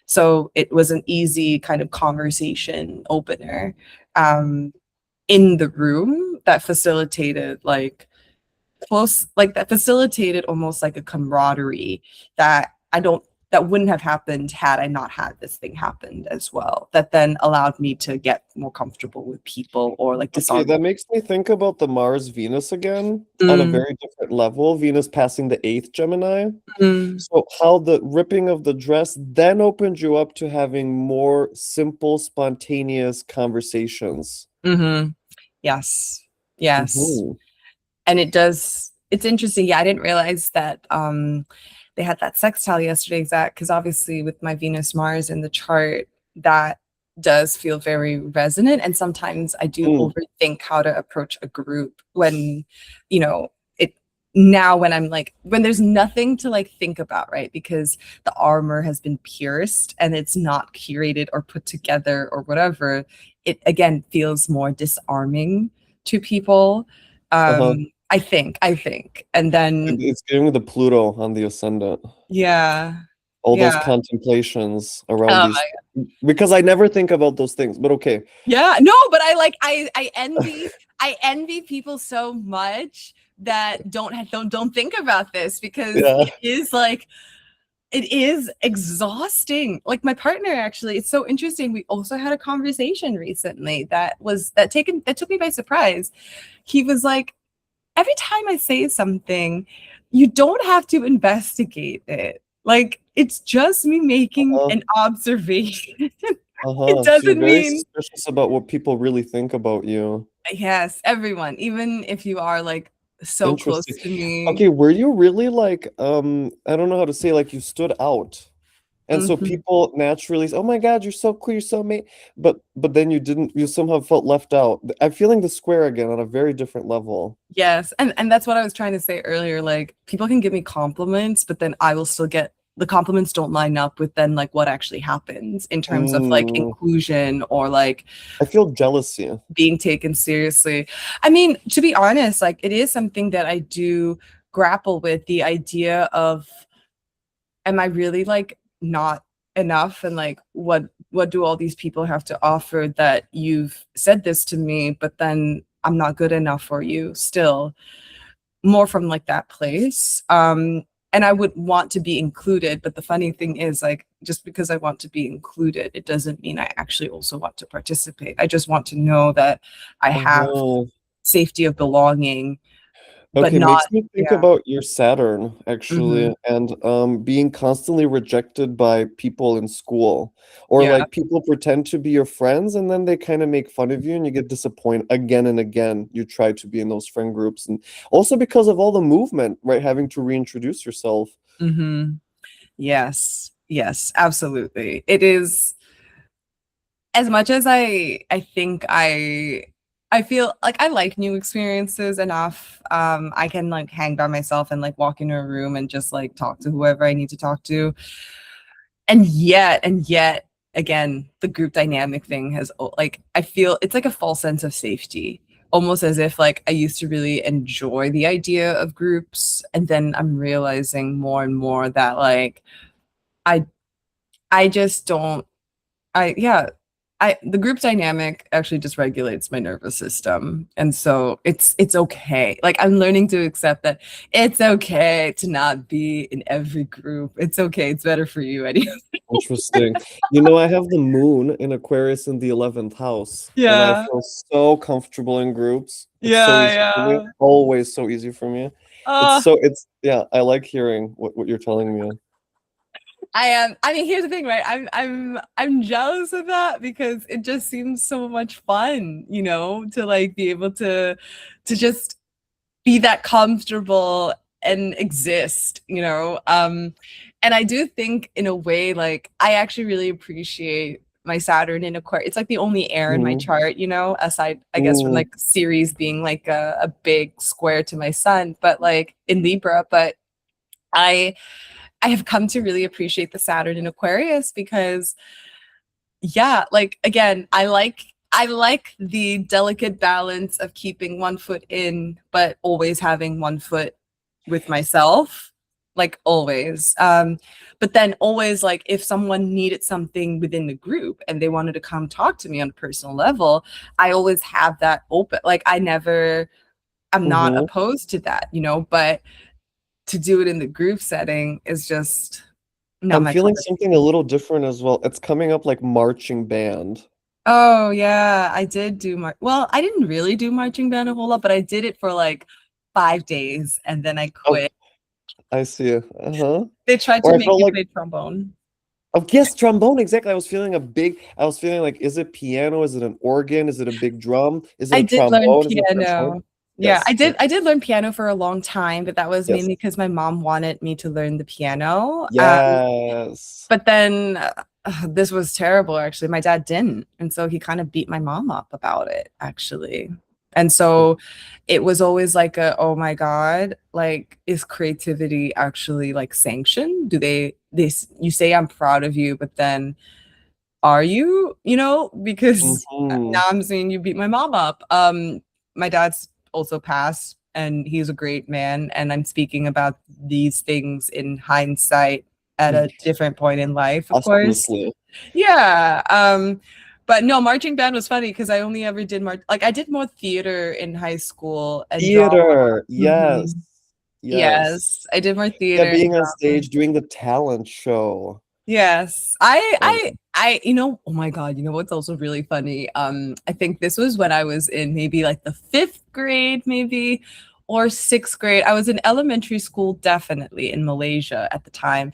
So it was an easy kind of conversation opener um, in the room that facilitated that facilitated almost like a camaraderie that I don't that wouldn't have happened had I not had this thing happened as well. That then allowed me to get more comfortable with people or like Okay, disarm. that makes me think about the Mars Venus again on a Mm, very different level. Venus passing the eighth Gemini. mm, So, how the ripping of the dress then opened you up to having more simple, spontaneous conversations. mm-hmm. Yes. Yes. Hmm. And it's interesting. Yeah, I didn't realize that they had that sextile yesterday exact because obviously with my Venus Mars in the chart, that does feel very resonant. And sometimes I do Mm. overthink how to approach a group when, you know, it now when I'm like when there's nothing to like think about, right? Because the armor has been pierced and it's not curated or put together or whatever, it again feels more disarming to people. Uh-huh. I think. And then It's giving the Pluto on the ascendant. yeah. All those Yeah. contemplations around Oh these, my because I never think about those things, but okay. yeah. No, but I like I envy people so much that don't think about this, because Yeah. it is like, it is exhausting. Like my partner, actually, it's so interesting. We also had a conversation recently that took me by surprise. He was like, every time I say something, you don't have to investigate it. Like it's just me making Uh-huh. an observation. It Uh-huh. So you're doesn't very mean, suspicious about what people really think about you. yes, everyone, even if you are like so Interesting. close to me. Okay, were you really like I don't know how to say, like you stood out. And so Mhm. people naturally say, "Oh my God, you're so cool, you're so amazing." But then you didn't, you somehow felt left out. I'm feeling the square again on a very different level. Yes, and that's what I was trying to say earlier. Like people can give me compliments, but then I will still get the compliments don't line up with then like what actually happens in terms of like Mm, inclusion or like I feel jealousy. being taken seriously. I mean, to be honest, like it is something that I do grapple with, the idea of, am I really like not enough, and like what do all these people have to offer that you've said this to me, but then I'm not good enough for you still, more from like that place. And I would want to be included, but the funny thing is, like, just because I want to be included, it doesn't mean I actually also want to participate. I just want to know that I have Uh-huh. safety of belonging, but Okay, not, makes me think yeah. about your Saturn Hmm. actually, and being constantly rejected by people in school, or Yeah. like people pretend to be your friends and then they kind of make fun of you and you get disappointed again and again. You try to be in those friend groups, and also because of all the movement, right? Having to reintroduce yourself. Hmm. Yes. Yes, absolutely. It is, as much as I think I feel like I like new experiences enough. I can like hang by myself and like walk into a room and just like talk to whoever I need to talk to. And yet again, the group dynamic thing has like, I feel it's like a false sense of safety. Almost as if like I used to really enjoy the idea of groups, and then I'm realizing more and more that like I I just don't I yeah, the group dynamic actually just regulates my nervous system. And so it's okay. Like I'm learning to accept that it's okay to not be in every group. It's okay. It's better for you anyway. Interesting. You know, I have the moon in Aquarius in the 11th house, and I Yeah. feel so comfortable in groups. It's so Yeah, easy for me. yeah. Always so easy for me. Uh, Yeah, I like hearing what you're telling me. I am. I mean, here's the thing, right? I'm jealous of that because it just seems so much fun, to like be able to just be that comfortable and exist, and I do think in a way, like I actually really appreciate my Saturn in Aquarius. It's like the only air in my Mm, chart, aside, I guess, from mm, like Ceres being like a big square to my sun, but like in Libra. But I I have come to really appreciate the Saturn in Aquarius because, yeah, like again, I like the delicate balance of keeping one foot in, but always having one foot with myself, like always. But then always, like if someone needed something within the group and they wanted to come talk to me on a personal level, I always have that open. Like I'm not mhm. opposed to that, but to do it in the group setting is just not I'm my cup feeling of something a tea. little different as well. It's coming up like marching band. Oh yeah, I did do well, I didn't really do marching band a whole lot, but I did it for like 5 days and then I Oh, quit. I see. Uh-huh. They tried to Or I make felt me like, play trombone. oh yes, trombone, exactly. I was feeling like, is it piano? Is it an organ? Is it a big drum? Is it I a did learn trombone? Is it a saxophone? piano. Yeah, I Yes, did I did learn piano for a long time, but that was yes, mainly because my mom wanted me to learn the piano. yes. But then this was terrible, actually. My dad didn't. And so he kind of beat my mom up about it, actually. And so it was always like oh my God, like, is creativity actually like sanctioned? Do you say I'm proud of you, but then are you, because now Mhm. I'm seeing you beat my mom up. My dad's also passed and he's a great man. And I'm speaking about these things in hindsight at a different point in life, of course. Posthumously. Yeah. But no, marching band was funny because I only ever did like I did more theater in high school and drama. Theater, yes, Mhm. yes. Yes, I did more Yeah, theater and being on drama. stage, doing the talent show. Yes. Um, Oh my God, you know what's also really funny? I think this was when I was in maybe like the fifth grade, maybe, or sixth grade. I was in elementary school, definitely in Malaysia at the time.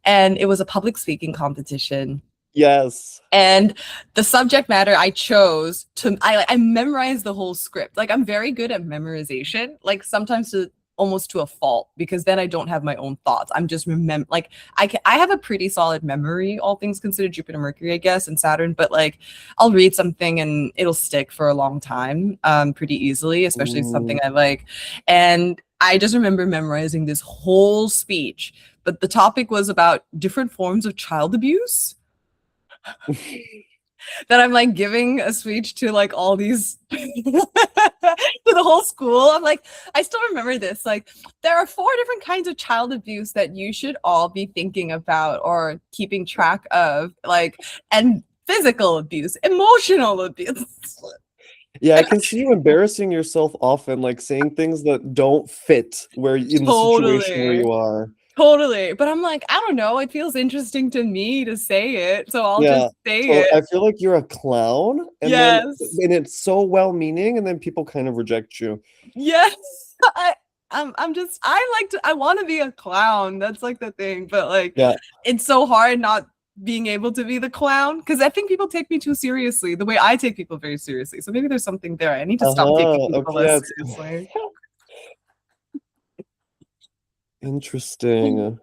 And it was a public speaking competition. yes. And the subject matter I chose I memorized the whole script. Like I'm very good at memorization, like sometimes almost to a fault, because then I don't have my own thoughts. I'm just remember like I have a pretty solid memory, all things considered, Jupiter, Mercury, I guess, and Saturn. But like I'll read something and it'll stick for a long time, pretty easily, especially something Mm. I like. And I just remember memorizing this whole speech, but the topic was about different forms of child abuse, that I'm like giving a speech to like all these to the whole school. I'm like, I still remember this. Like, there are 4 different kinds of child abuse that you should all be thinking about or keeping track of, like, and physical abuse, emotional abuse. Yeah, I can see you embarrassing yourself often, like saying things that don't fit where in the situation where Totally. you are. Totally. But I'm like, I don't know. It feels interesting to me to say it. So I'll Yeah. just say So it. I feel like you're a clown, Yes. and it's so well-meaning, and then people kind of reject you. Yes. I'm just I want to be a clown. That's like the thing. But like Yeah. it's so hard not being able to be the clown because I think people take me too seriously, the way I take people very seriously. So maybe there's something there. I need to stop taking Uh-huh. people Okay, less yeah, seriously. interesting.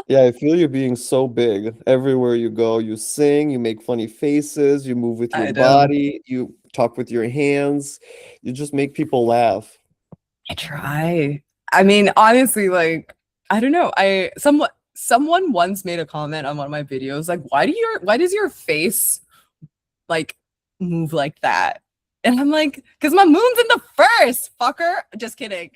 Yeah, I feel you being so big. Everywhere you go, you sing, you make funny faces, you move with your I know. body, you talk with your hands, you just make people laugh. I try. I mean, honestly, like, I don't know. Someone once made a comment on one of my videos, like, why does your face like move like that? And I'm like, because my moon's in the first, fucker. Just kidding.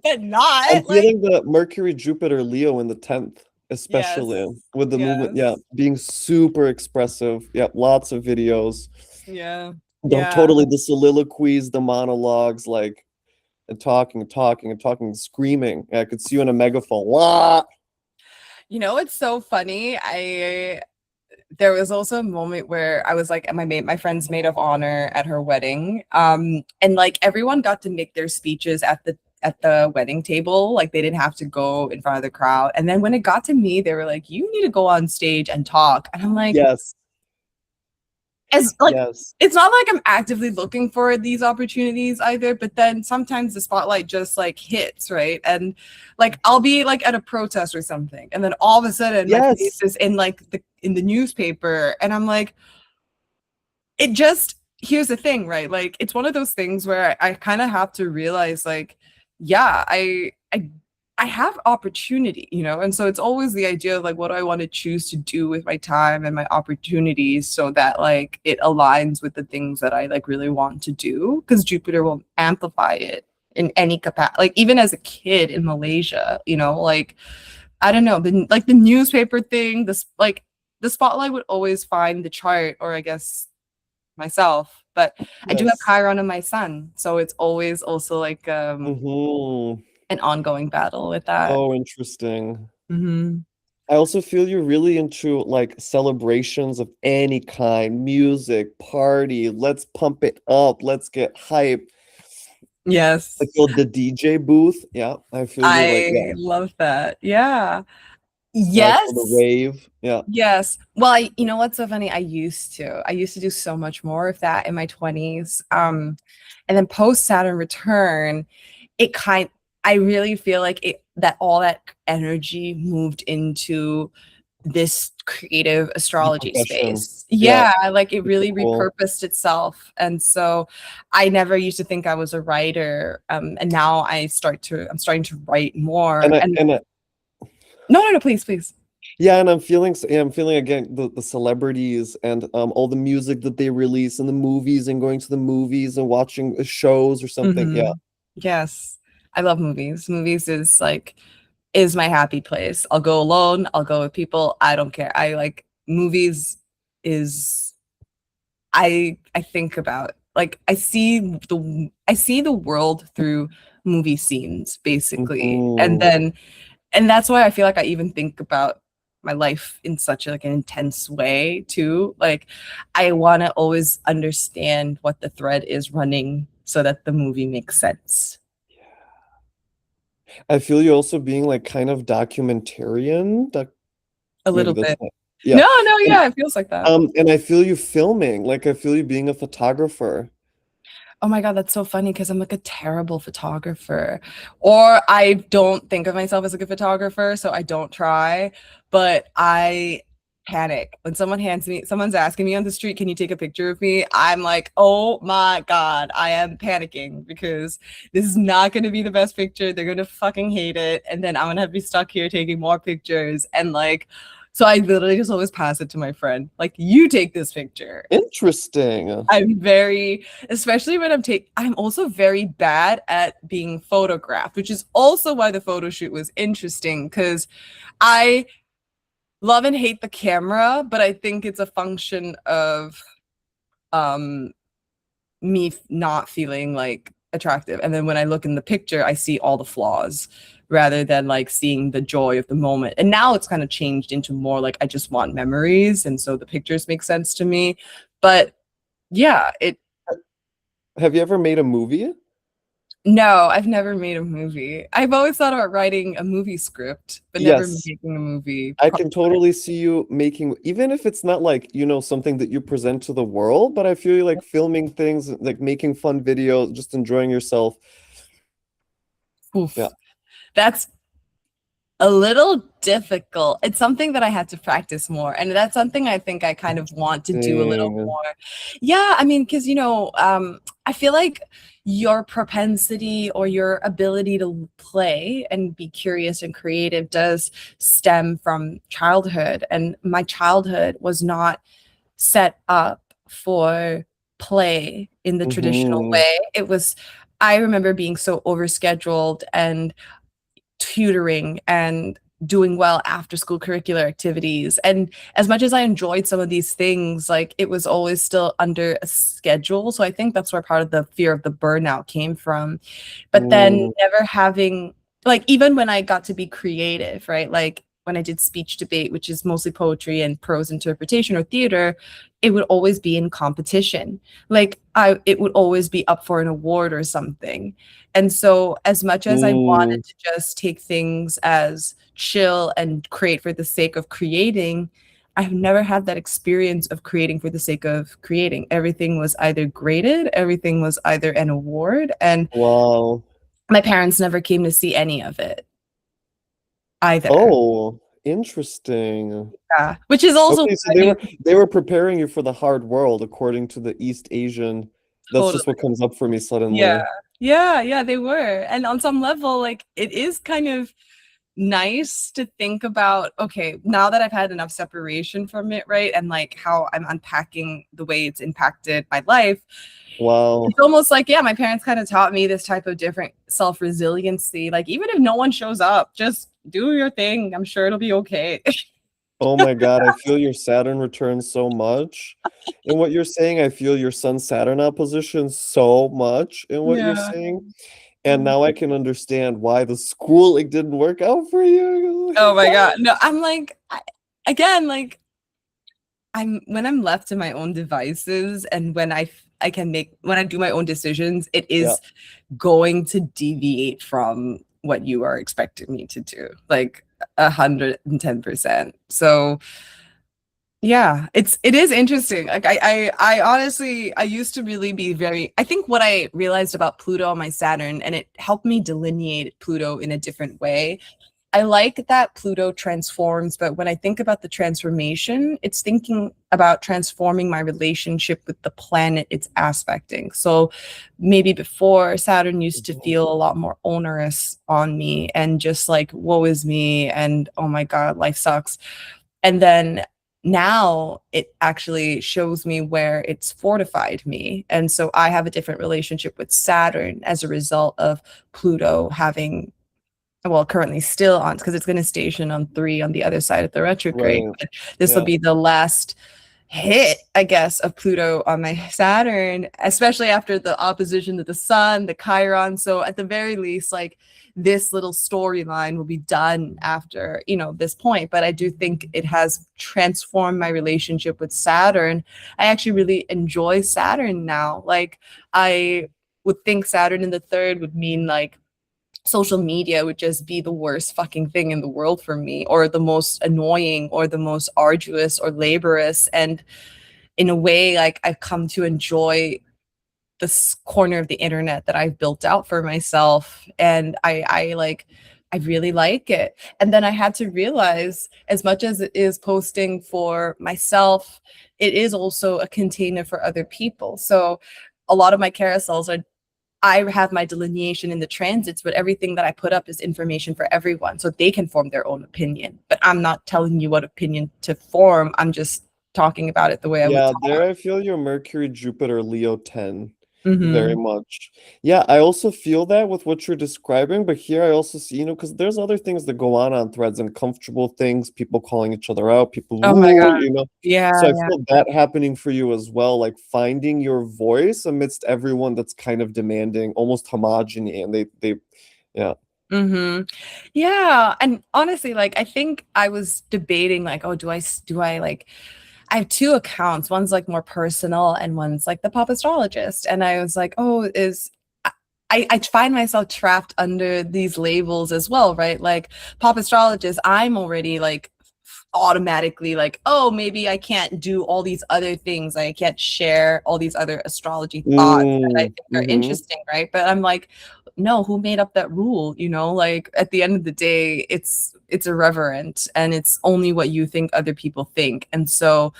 But I'm not like feeling the Mercury, Jupiter, Leo in the 10th, yes. especially with the movement. Yeah, Yes. being super expressive. Yeah, lots of videos. Yeah. Yeah. Totally the soliloquies, the monologues, like and talking, talking, and talking, screaming. Yeah, I could see you in a megaphone. Wah! You know, it's so funny. I There was also a moment where I was like at my friend's maid of honor at her wedding. And like everyone got to make their speeches at the wedding table. Like they didn't have to go in front of the crowd. And then when it got to me, they were like, you need to go on stage and talk. And I'm like, Yes, as like yes, it's not like I'm actively looking for these opportunities either, but then sometimes the spotlight just like hits, right? And like I'll be like at a protest or something, and then all of a sudden my face yes. is in like the newspaper, and I'm like, it just here's the thing, right? Like it's one of those things where I kind of have to realize like, yeah, I have opportunity, you know, and so it's always the idea of like what do I want to choose to do with my time and my opportunities so that like it aligns with the things that I like really want to do, because Jupiter will amplify it in any capacity. Like even as a kid in Malaysia, you know, like I don't know, the newspaper thing, this like the spotlight would always find the chart, or I guess myself. But I do have Yes. Chiron in my sun, so it's always also like Hmm. an ongoing battle with that. Oh, interesting. Hmm. I also feel you're really into like celebrations of any kind, music, party, let's pump it up, let's get hype. Yes, Like the DJ booth. Yeah, I feel you're like, yeah, I love that. Yeah. yeah, I feel the Yes. rave. Yeah. Yes. Well, you know what's so funny? I used to do so much more of that in my 20s. And then post Saturn return, it kind I really feel like it that all that energy moved into this creative The astrology profession. space. Yeah, Yeah, like it super really cool. repurposed itself. And so I never used to think I was a writer. And now I'm starting to write more. And I And and I, no, no, no, please, please. yeah, and I'm feeling again the celebrities and all the music that they release and the movies and going to the movies and watching shows or something. Yeah. Hmm. Yes. I love movies. Movies is my happy place. I'll go alone, I'll go with people. I don't care. I like movies is I think about, like, I see the world through movie scenes basically. Mhm. And that's why I feel like I even think about my life in such like an intense way too. Like I want to always understand what the thread is running so that the movie makes sense. I feel you also being like kind of documentarian. A Maybe little that's bit. not. Yeah. No, And yeah, it feels like that. and I feel you filming. Like I feel you being a photographer. Oh my God, that's so funny because I'm like a terrible photographer. Or I don't think of myself as a good photographer, so I don't try. But I panic when someone's asking me on the street, can you take a picture of me? I'm like, oh my God, I am panicking because this is not going to be the best picture. They're going to fucking hate it. And then I'm going to be stuck here taking more pictures. And like, so I literally just always pass it to my friend. Like, you take this picture. Interesting. I'm very, especially when I'm also very bad at being photographed, which is also why the photo shoot was interesting because I love and hate the camera, but I think it's a function of um not feeling like attractive. And then when I look in the picture, I see all the flaws rather than like seeing the joy of the moment. And now it's kind of changed into more like I just want memories, and so the pictures make sense to me. But yeah, it Have you ever made a movie? no, I've never made a movie. I've always thought about writing a movie script, but never Yes. making a movie. I can totally see you making, even if it's not like, something that you present to the world, but I feel you like filming things, like making fun videos, just enjoying yourself. Yeah. Oof. That's a little difficult. It's something that I had to practice more. And that's something I think I kind of want to do a little Interesting. more. Yeah, I mean, because, I feel like your propensity or your ability to play and be curious and creative does stem from childhood. And my childhood was not set up for play in the traditional Mm-hmm. way. I remember being so overscheduled and tutoring and doing well after school curricular activities. And as much as I enjoyed some of these things, like it was always still under a schedule. So I think that's where part of the fear of the burnout came from. But then Mm, never having, like, even when I got to be creative, right? Like when I did speech debate, which is mostly poetry and prose interpretation or theater, it would always be in competition. Like it would always be up for an award or something. And so, as much as I wanted mm, to just take things as chill and create for the sake of creating, I've never had that experience of creating for the sake of creating. Everything was either graded, everything was either an award, and wow. my parents never came to see any of it either. Oh, interesting. Yeah, which is also Okay, so they funny. were they were preparing you for the hard world according to the East Asian. That's just Totally. what comes up for me Yeah. suddenly. Yeah, they were. And on some level, like it is kind of nice to think about, okay, now that I've had enough separation from it, right? And like how I'm unpacking the way it's impacted my life. Wow. It's almost like, yeah, my parents kind of taught me this type of different self-resiliency. Like, even if no one shows up, just do your thing. I'm sure it'll be okay. Oh my God, I feel your Saturn returns so much. In what you're saying, I feel your Sun Saturn opposition so much in what you're Yeah. saying. And now I can understand why the school like didn't work out for you. Oh my God. No, I'm like, again, like when I'm left to my own devices and when I can make when I do my own decisions, it Yeah, is going to deviate from what you are expecting me to do, like 110%. So yeah, it is interesting. Like I honestly I used to really be very I think what I realized about Pluto on my Saturn, and it helped me delineate Pluto in a different way. I like that Pluto transforms, but when I think about the transformation, it's thinking about transforming my relationship with the planet it's aspecting. So maybe before, Saturn used to mhm, feel a lot more onerous on me and just like, woe is me, and oh my God, life sucks. And then now it actually shows me where it's fortified me. And so I have a different relationship with Saturn as a result of Pluto having, well, currently still on, because it's going to station on 3 on the other side of the retrograde. right. But this will Yeah. be the last hit, I guess, of Pluto on my Saturn, especially after the opposition to the sun, the Chiron. So at the very least, like this little storyline will be done after, this point. But I do think it has transformed my relationship with Saturn. I actually really enjoy Saturn now. Like I would think Saturn in the third would mean like social media would just be the worst fucking thing in the world for me, or the most annoying, or the most arduous or laborious. And in a way, like I've come to enjoy this corner of the internet that I've built out for myself. And I really like it. And then I had to realize, as much as it is posting for myself, it is also a container for other people. So a lot of my carousels are, I have my delineation in the transits, but everything that I put up is information for everyone so they can form their own opinion. But I'm not telling you what opinion to form. I'm just talking about it the way I would Yeah, talk. there I feel your Mercury, Jupiter, Leo 10 very Mm-hmm. much. Yeah, I also feel that with what you're describing, but here I also see, because there's other things that go on threads, uncomfortable things, people calling each other out, people, Oh my God. Yeah, So I yeah. feel that happening for you as well, like finding your voice amidst everyone that's kind of demanding almost homogeny, and yeah. Mm-hmm. Yeah. And honestly, like I think I was debating like, oh, do I like I have two accounts. One's like more personal and one's like the pop astrologist. And I was like, oh, I find myself trapped under these labels as well, right? Like pop astrologist, I'm already like automatically like, oh, maybe I can't do all these other things. I can't share all these other astrology thoughts that I think are Mm-hmm. interesting, right? But I'm like, no, who made up that rule? Like at the end of the day, it's irreverent, and it's only what you think other people think. And so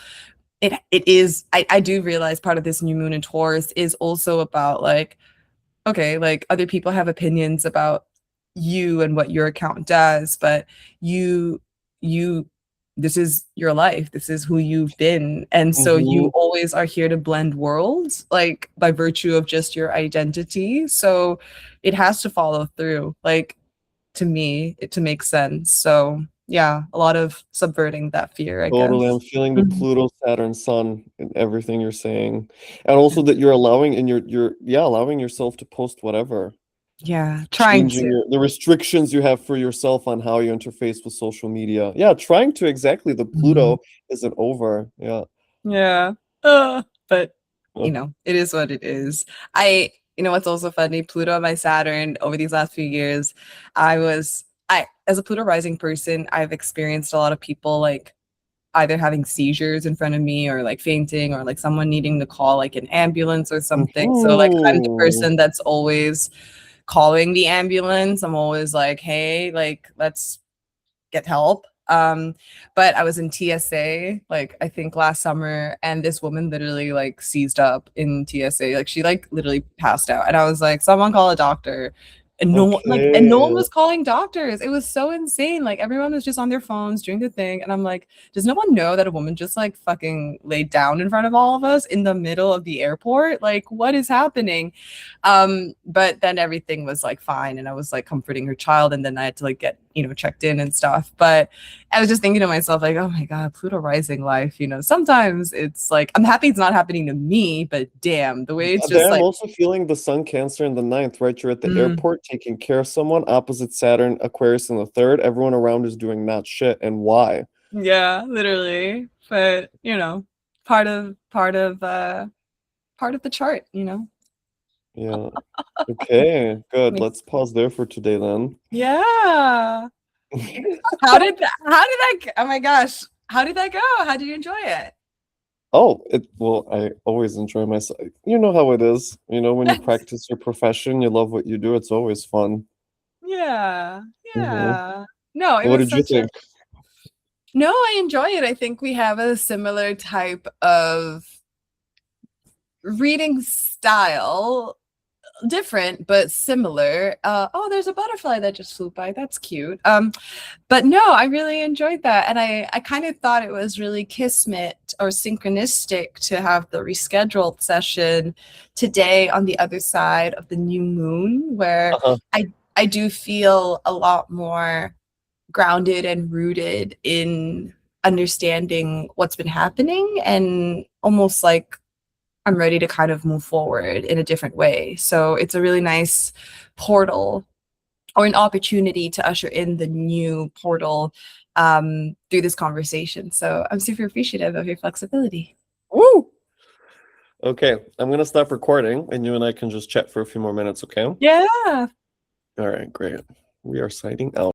it is, I do realize part of this new moon in Taurus is also about like, okay, like other people have opinions about you and what your account does, but you this is your life. This is who you've been. And so you Mm-hmm. always are here to blend worlds, like by virtue of just your identity. So it has to follow through, like to me, to make sense. So yeah, a lot of subverting that fear, I Totally, I'm guess. feeling the Mhm. Pluto, Saturn, Sun, and everything you're saying, and also that you're allowing, and you're yeah, allowing yourself to post whatever, Yeah, trying changing to. the restrictions you have for yourself on how you interface with social media. Yeah, trying to exactly. The Mhm. Pluto isn't over. Yeah. Yeah. But it is what it is. What's also funny, Pluto and my Saturn over these last few years, as a Pluto rising person, I've experienced a lot of people like either having seizures in front of me, or like fainting, or like someone needing to call like an ambulance or something. So like I'm the Mhm. person that's always calling the ambulance. I'm always like, hey, like let's get help. But I was in TSA, like I think last summer, and this woman literally like seized up in TSA. Like she like literally passed out. And I was like, someone call a doctor. And no one Okay. was calling doctors. It was so insane. Like everyone was just on their phones doing the thing. And I'm like, does no one know that a woman just like fucking laid down in front of all of us in the middle of the airport? Like, what is happening? But then everything was like fine, and I was like comforting her child, and then I had to like get, checked in and stuff. But I was just thinking to myself, like, oh my God, Pluto rising life, sometimes it's like I'm happy it's not happening to me, but damn, the way it's Then just I'm like, also feeling the Sun Cancer in the ninth, right? You're at the mm, airport taking care of someone, opposite Saturn, Aquarius in the third. Everyone around is doing not shit. And why? yeah, literally. But part of part of the chart. Yeah. Okay, good. Let's pause there for today then. Yeah. Oh my gosh, how did that go? How did you enjoy it? Oh, well, I always enjoy myself. You know how it is. When you practice your profession, you love what you do, it's always fun. Yeah, Hmm. yeah. No, it What was did you such a think? no, I enjoy it. I think we have a similar type of reading style, different but similar. Oh, there's a butterfly that just flew by. That's cute. But no, I really enjoyed that. And I kind of thought it was really kismet or synchronistic to have the rescheduled session today on the other side of the new moon, where Uh-huh. I do feel a lot more grounded and rooted in understanding what's been happening, and almost like I'm ready to kind of move forward in a different way. So it's a really nice portal, or an opportunity to usher in the new portal through this conversation. So I'm super appreciative of your flexibility. Woo! Okay, I'm gonna stop recording, and you and I can just chat for a few more minutes, okay? Yeah. All right, great. We are signing out.